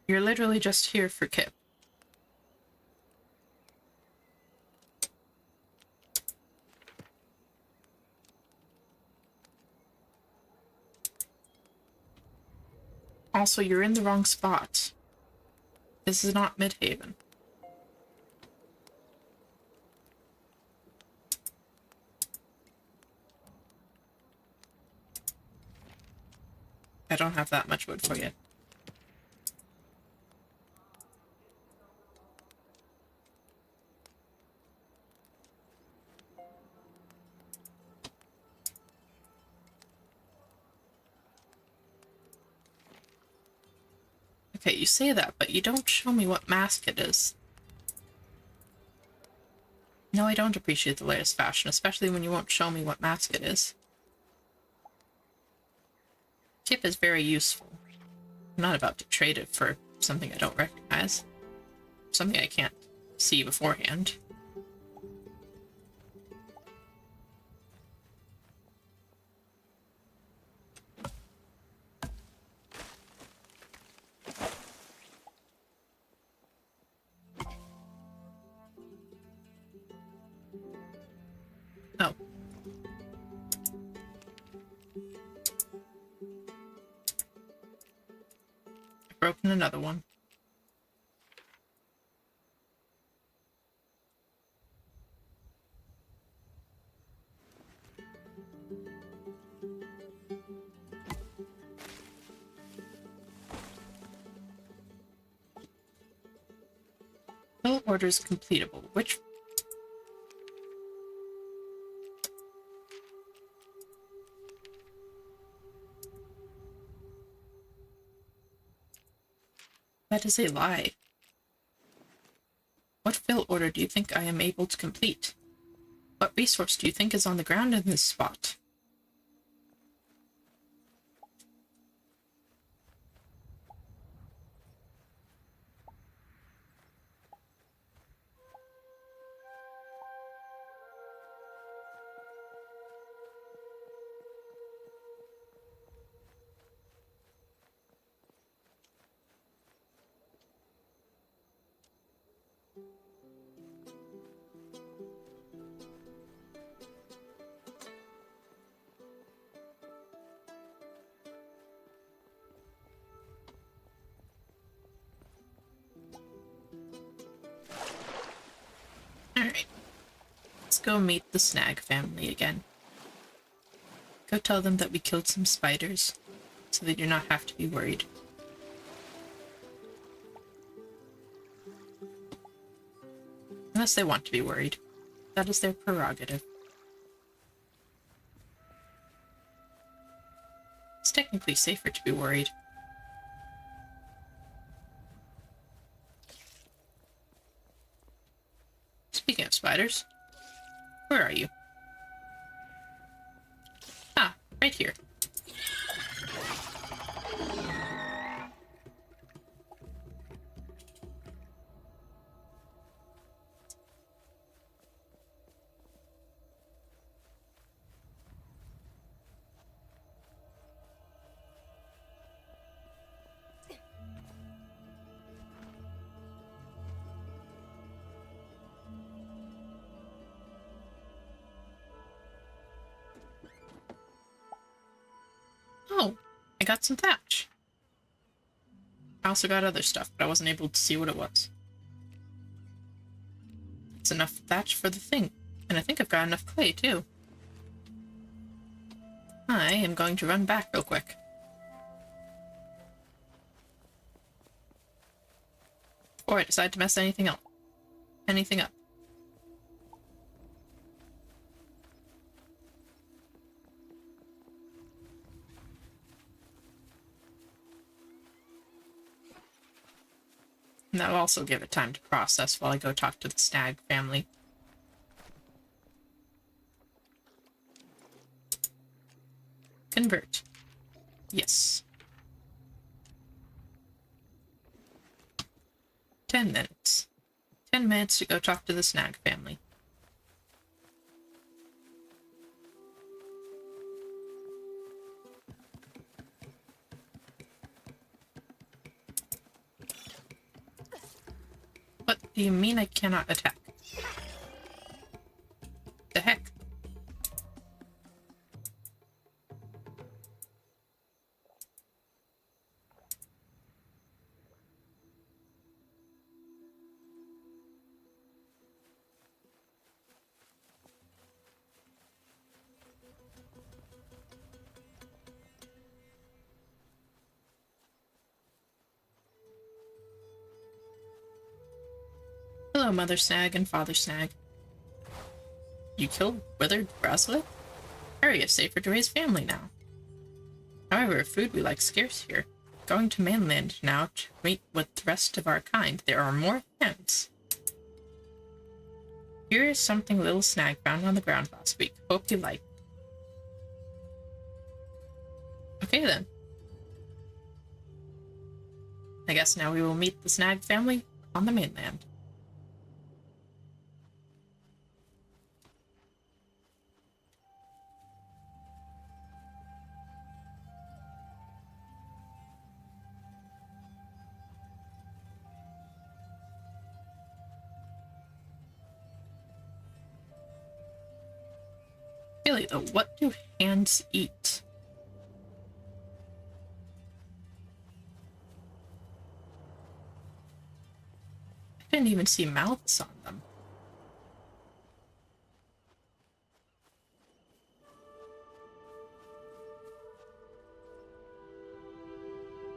You're literally just here for Kip. Also, you're in the wrong spot. This is not Midhaven. I don't have that much wood for you. Okay, you say that, but you don't show me what mask it is. No, I don't appreciate the latest fashion, especially when you won't show me what mask it is. Tip is very useful. I'm not about to trade it for something I don't recognize. Something I can't see beforehand. Oh, broken another one. Bill orders completable. Which... That is a lie. What fill order do you think I am able to complete? What resource do you think is on the ground in this spot? Alright. Let's go meet the Snag family again. Go tell them that we killed some spiders, so they do not have to be worried. Unless they want to be worried. That is their prerogative. It's technically safer to be worried. Speaking of spiders, where are you? Ah, right here. Oh, I got some thatch. I also got other stuff, but I wasn't able to see what it was. It's enough thatch for the thing, and I think I've got enough clay, too. I am going to run back real quick. Before I decide to mess anything up. And that'll also give it time to process while I go talk to the Snag family. Convert. Yes. 10 minutes. 10 minutes to go talk to the Snag family. What do you mean I cannot attack? The heck? Hello, Mother Snag and Father Snag. You killed withered bracelet? Area is safer to raise family now. However, food we like scarce here. Going to mainland now to meet with the rest of our kind. There are more hens. Here is something little Snag found on the ground last week. Hope you like. Okay then. I guess now we will meet the Snag family on the mainland. Really though, what do hands eat? Didn't even see mouths on them.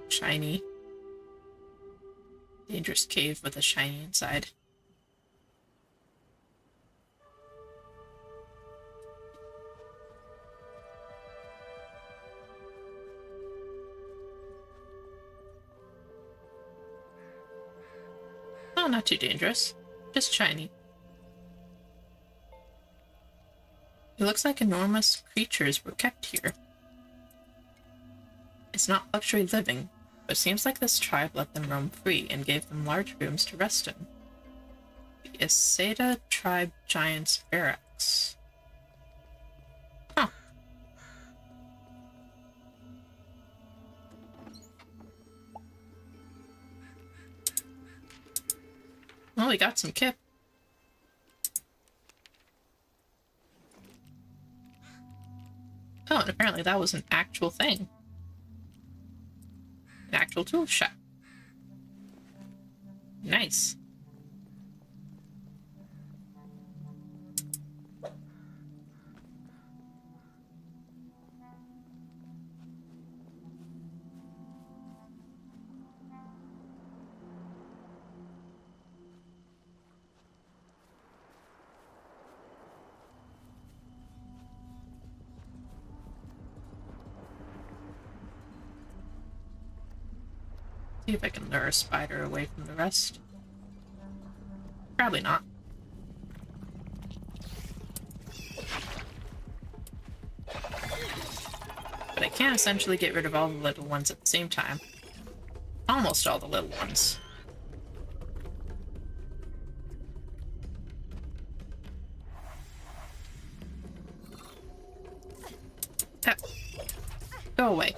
Shiny. Dangerous cave with a shiny inside. Oh, not too dangerous. Just shiny. It looks like enormous creatures were kept here. It's not luxury living, but it seems like this tribe let them roam free and gave them large rooms to rest in. The Iseda Tribe Giants Barracks. Huh. Well, we got some kip. Oh, and apparently that was an actual thing. An actual tool shop. Nice. See if I can lure a spider away from the rest. Probably not. But I can essentially get rid of all the little ones at the same time. Almost all the little ones. Ah. Go away.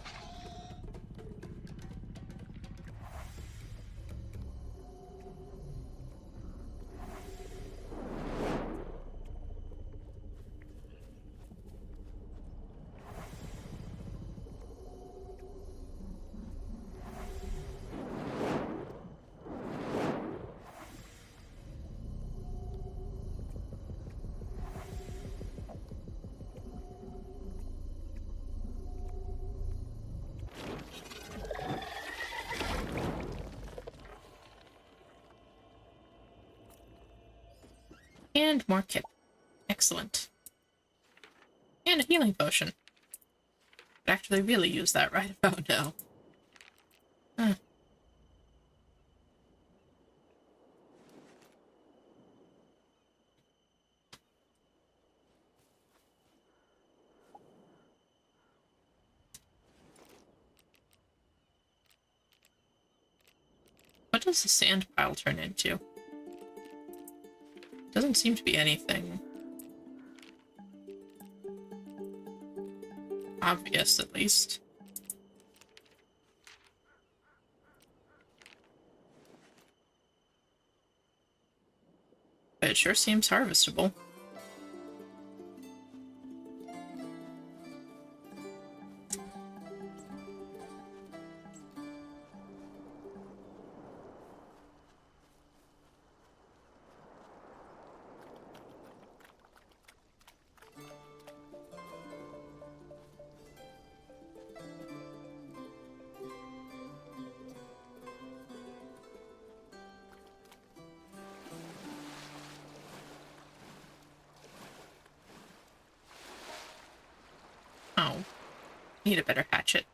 And more kip. Excellent. And a healing potion. I'd actually really use that right about now. Huh. What does the sand pile turn into? Doesn't seem to be anything obvious, at least. But it sure seems harvestable. Oh, need a better hatchet.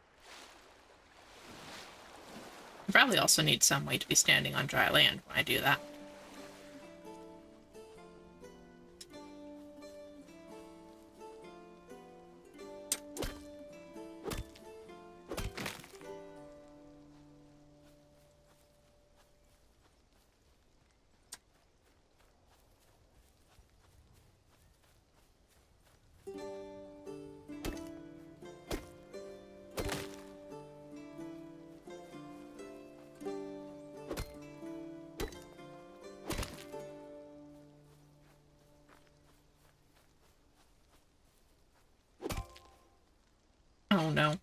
I probably also need some way to be standing on dry land when I do that. Oh no.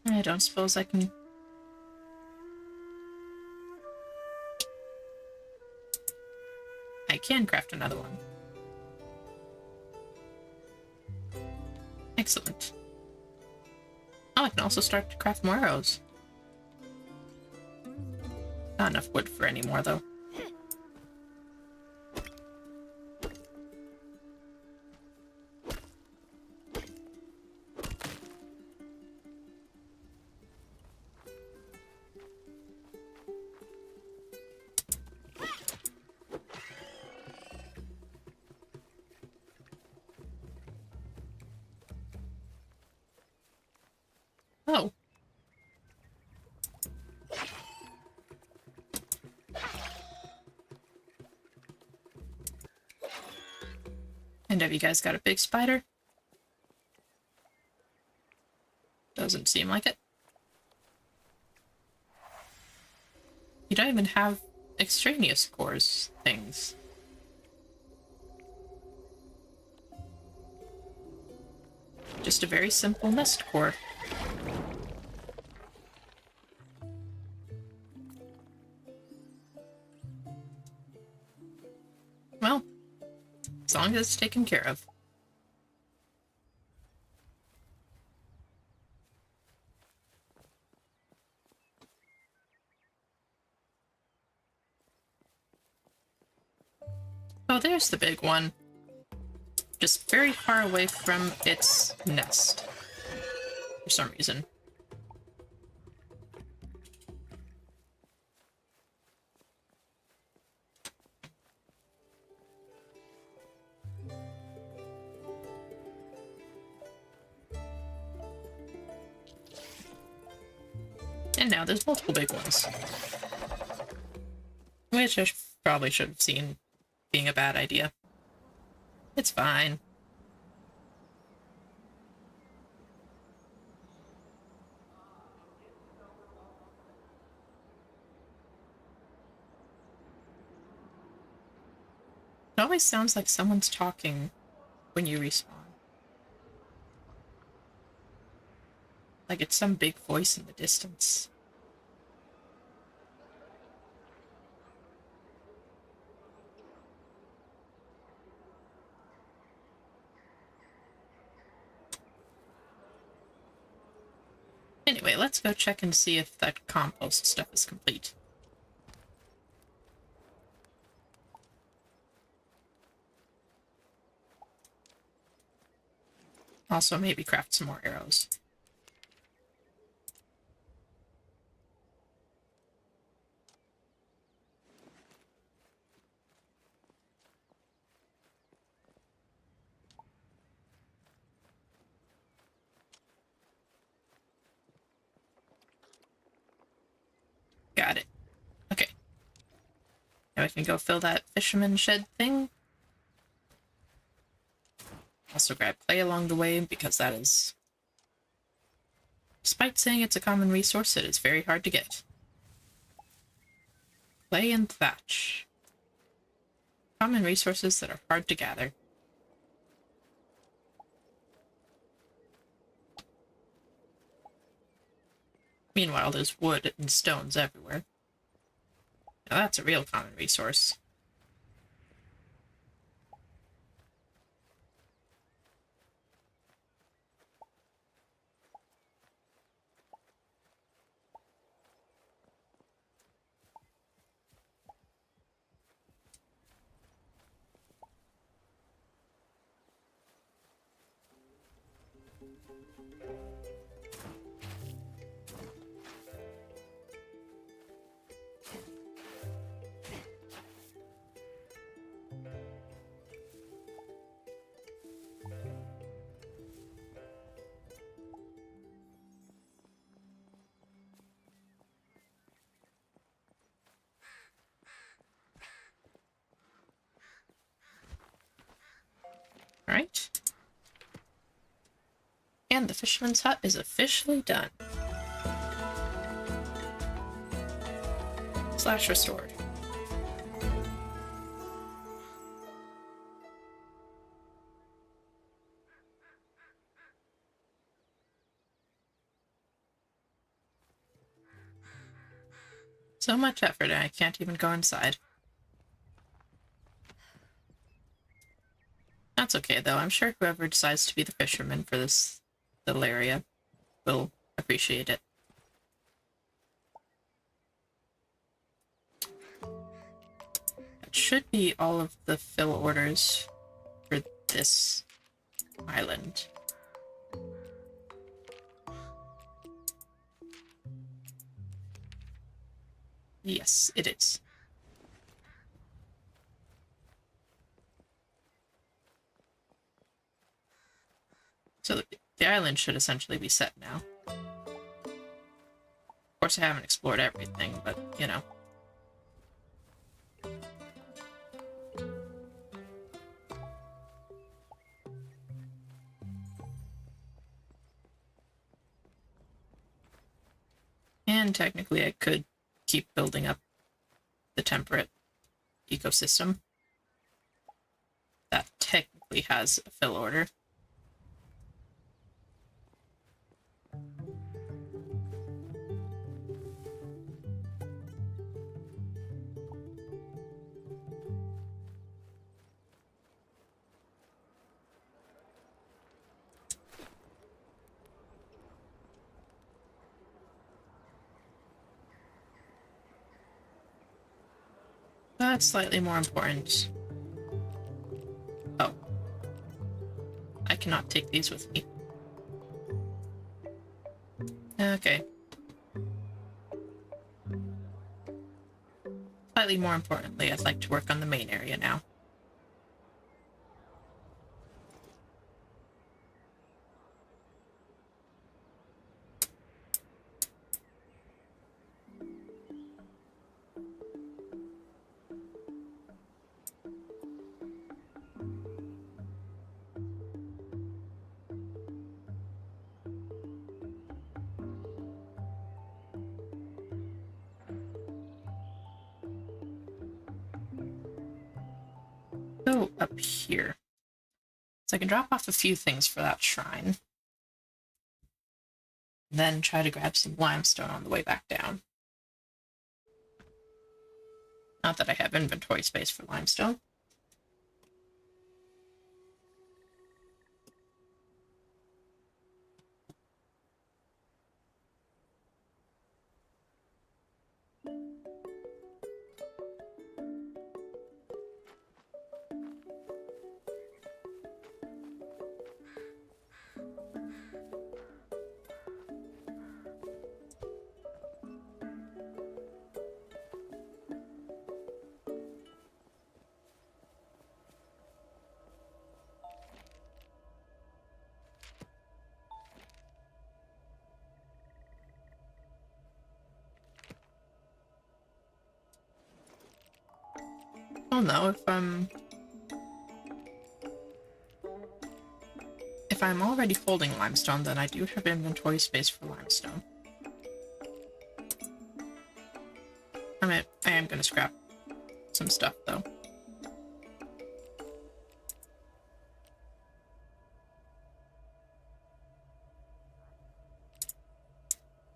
I don't suppose I can... I can craft another one. Excellent. Oh, I can also start to craft more arrows. Not enough wood for any more, though. Oh. And have you guys got a big spider? Doesn't seem like it. You don't even have extraneous cores things. Just a very simple nest core. Well, as long as it's taken care of. Oh, there's the big one. Just very far away from its nest. For some reason. And now there's multiple big ones. Which I probably should have seen being a bad idea. It's fine. It always sounds like someone's talking when you respawn. Like it's some big voice in the distance. Anyway, let's go check and see if that compost stuff is complete. Also, maybe craft some more arrows. Got it. Okay. Now we can go fill that fisherman shed thing. Also grab clay along the way, because that is... Despite saying it's a common resource, it is very hard to get. Clay and thatch. Common resources that are hard to gather. Meanwhile, there's wood and stones everywhere. Now that's a real common resource. Alright. And the fisherman's hut is officially done. / restored. So much effort and I can't even go inside. That's okay, though. I'm sure whoever decides to be the fisherman for this little area will appreciate it. That should be all of the fill orders for this island. Yes, it is. So the island should essentially be set now. Of course, I haven't explored everything, but, you know. And technically, I could keep building up the temperate ecosystem. That technically has a fill order. That's slightly more important. Oh. I cannot take these with me. Okay. Slightly more importantly, I'd like to work on the main area now. Go up here. So I can drop off a few things for that shrine. Then try to grab some limestone on the way back down. Not that I have inventory space for limestone. Well, no, if I'm already holding limestone, then I do have inventory space for limestone. I am going to scrap some stuff, though.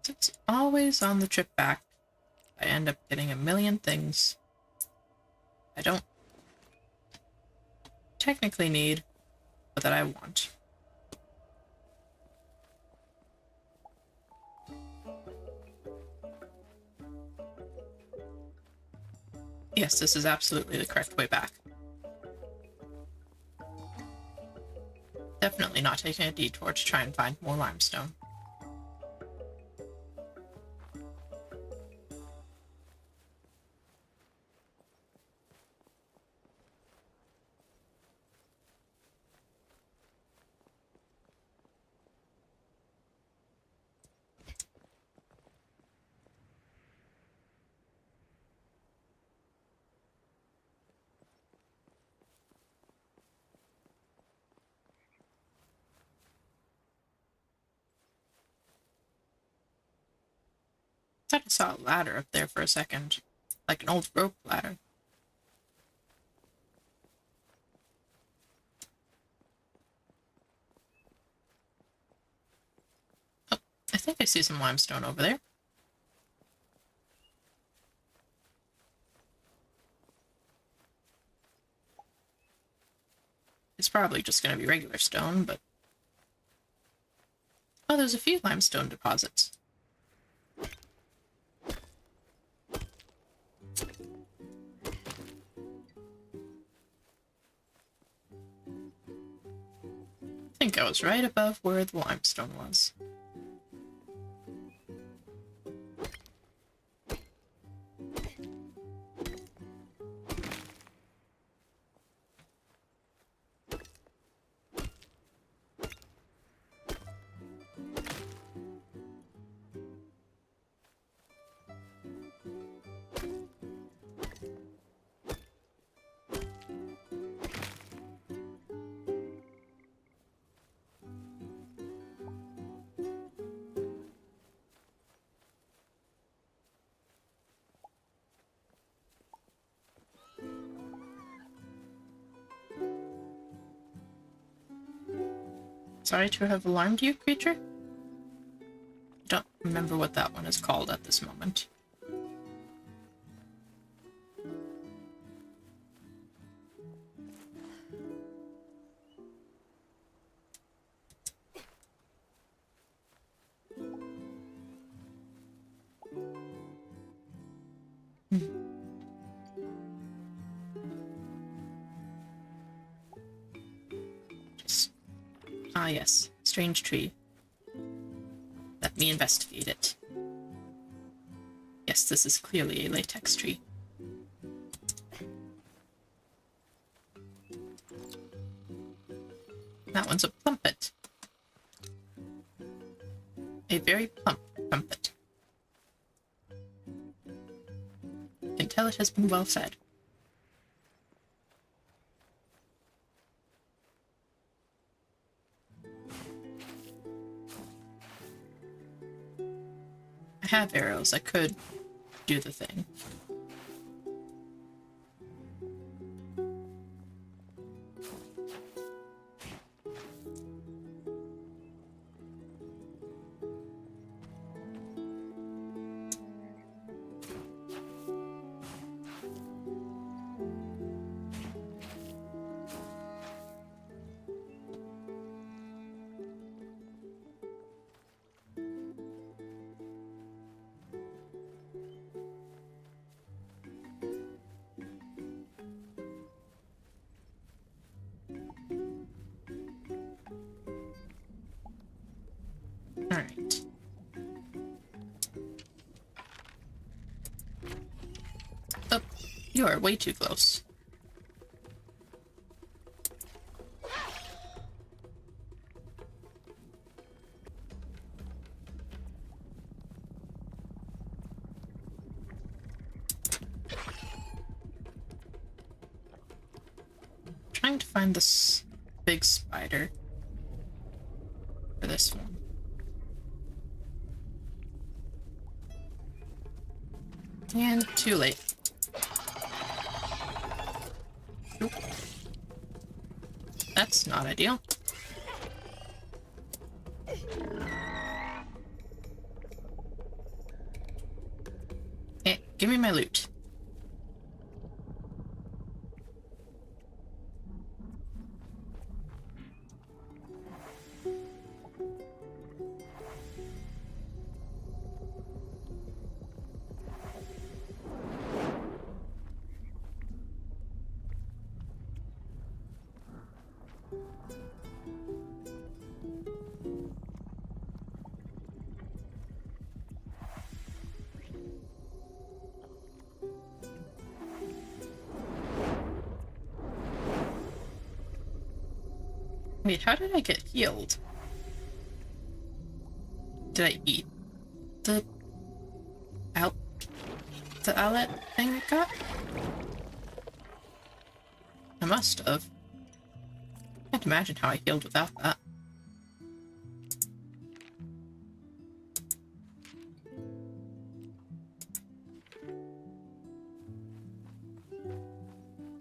It's always on the trip back. I end up getting a million things I don't technically need, but that I want. Yes, this is absolutely the correct way back. Definitely not taking a detour to try and find more limestone. I thought I saw a ladder up there for a second, like an old rope ladder. Oh, I think I see some limestone over there. It's probably just going to be regular stone, but... Oh, there's a few limestone deposits. I think I was right above where the limestone was. Sorry to have alarmed you, creature? Don't remember what that one is called at this moment. Ah, yes. Strange tree. Let me investigate it. Yes, this is clearly a latex tree. That one's a plumpet. A very plump trumpet. You can tell it has been well fed. I have arrows. I could do the thing. Alright. Oh, you are way too close. Trying to find this big spider for this one. And too late. Oop. That's not ideal. Hey, give me my loot. Wait, how did I get healed? Did I eat the outlet thing I got? I must have. Can't imagine how I healed without that.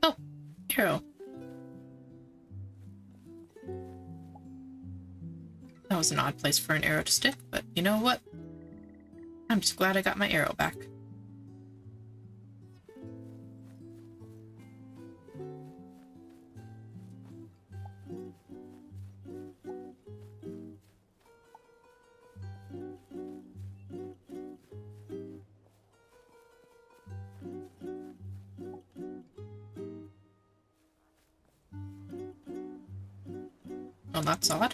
Oh, arrow. That was an odd place for an arrow to stick, but you know what? I'm just glad I got my arrow back. Well, that's odd.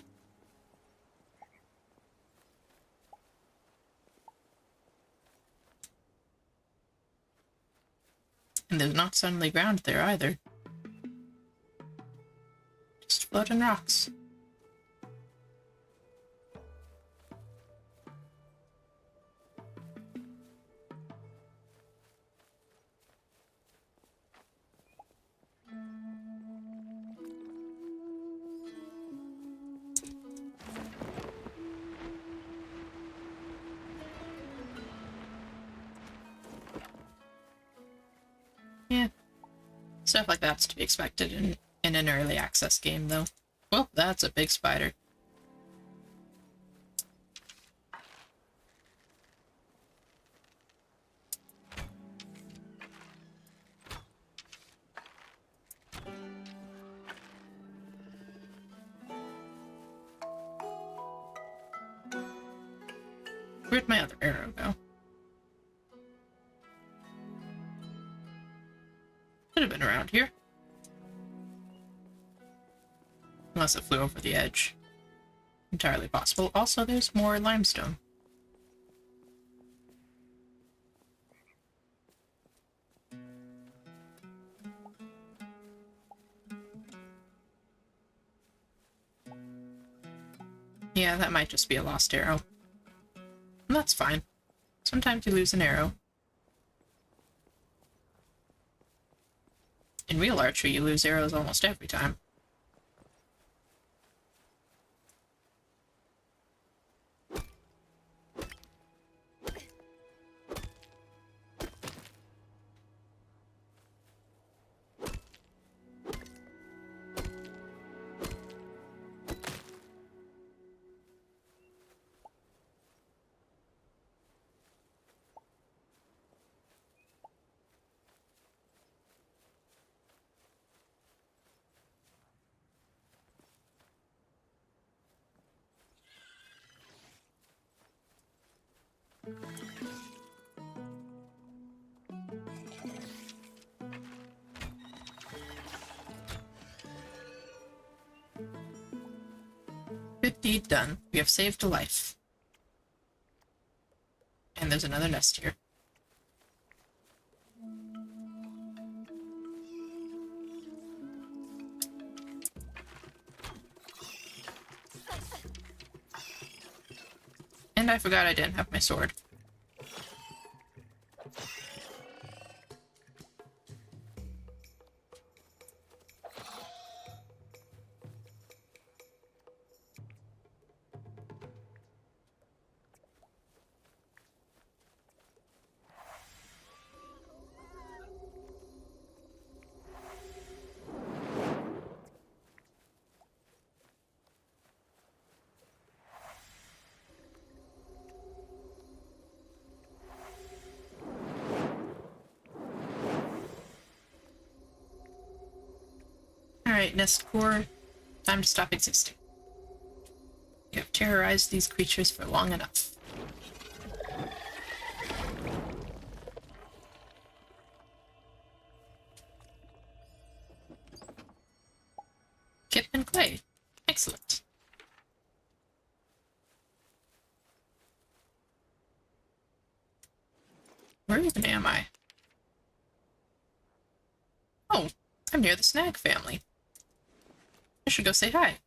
And there's not suddenly ground there either. Just floating rocks. Yeah. Stuff like that's to be expected in an early access game, though. Well, that's a big spider. Where'd my other arrow go? Should have been around here. Unless it flew over the edge. Entirely possible. Also, there's more limestone. Yeah, that might just be a lost arrow. And that's fine. Sometimes you lose an arrow. In real archery, you lose arrows almost every time. Good deed done. We have saved a life. And there's another nest here. And I forgot I didn't have my sword. Alright, Nest Core, time to stop existing. You have terrorized these creatures for long enough. Kip and clay. Excellent. Where even am I? Oh, I'm near the Snag family. I should go say hi.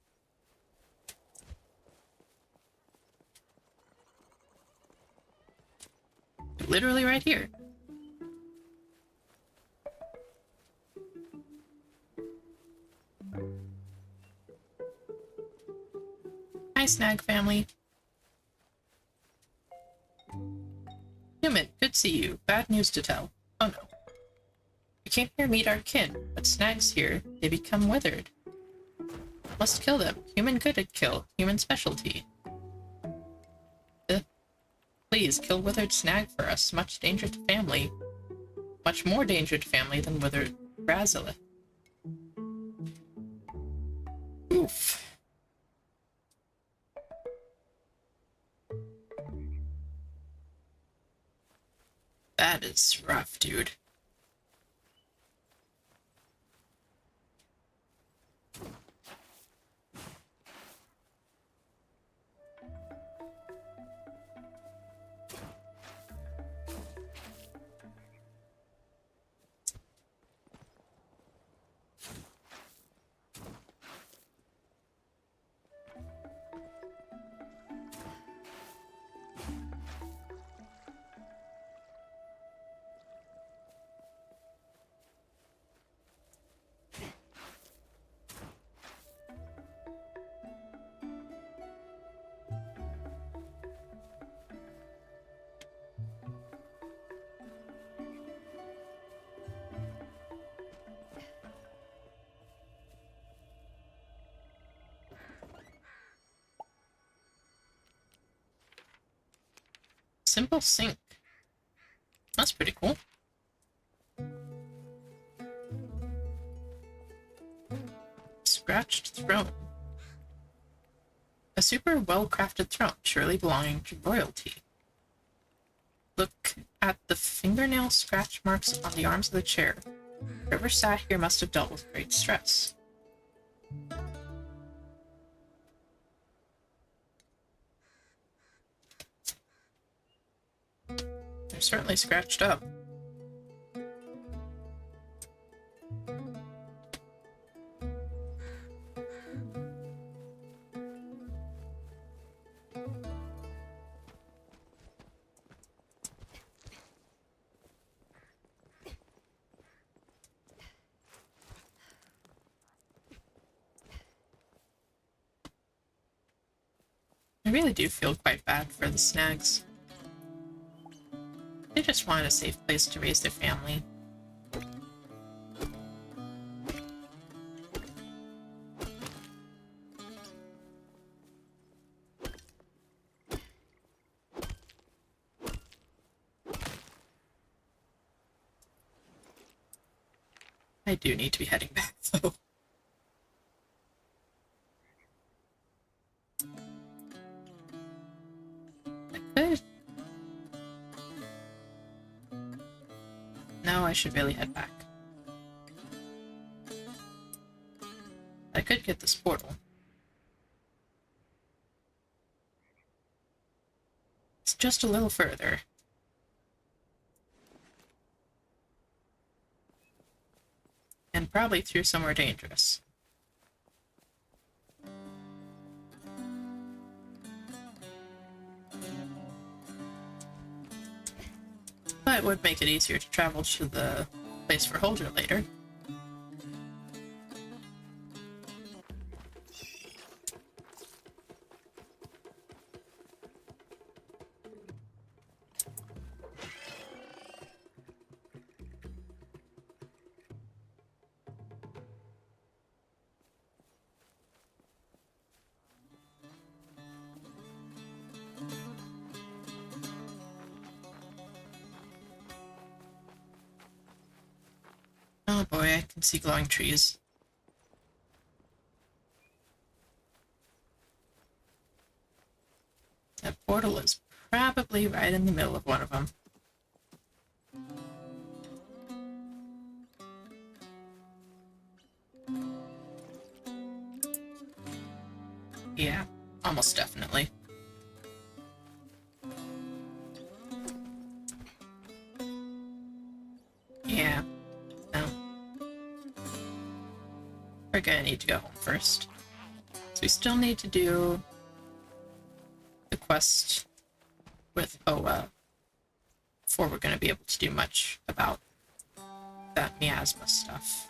Literally right here. Hi, Snag family. Human, good to see you. Bad news to tell. Oh no. We came here to meet our kin, but Snags here, they become withered. Must kill them. Human good at kill. Human specialty. Please, kill withered Snag for us. Much danger to family. Much more danger to family than withered Brazilith. Oof. That is rough, dude. Simple sink. That's pretty cool. Scratched throne. A super well-crafted throne, surely belonging to royalty. Look at the fingernail scratch marks on the arms of the chair. Whoever sat here must have dealt with great stress. They're certainly scratched up. I really do feel quite bad for the snags. They just wanted a safe place to raise their family. I do need to be heading back, though. I could. No, I should really head back. I could get this portal. It's just a little further. And probably through somewhere dangerous. But it would make it easier to travel to the place for Holder later. Oh boy, I can see glowing trees. That portal is probably right in the middle of one of them. Yeah, almost definitely. Yeah. No. We're gonna need to go home first. So we still need to do the quest with Oa before we're gonna be able to do much about that miasma stuff.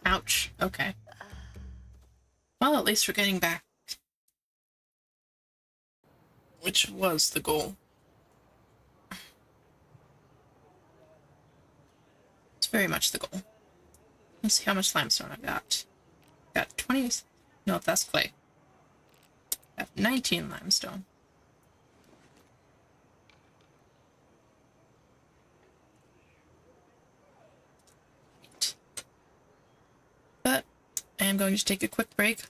Ouch. Okay. Well, at least we're getting back. Which was the goal. It's very much the goal. Let's see how much limestone I've got. Got 20. No, that's clay. I have 19 limestone. But I am going to take a quick break.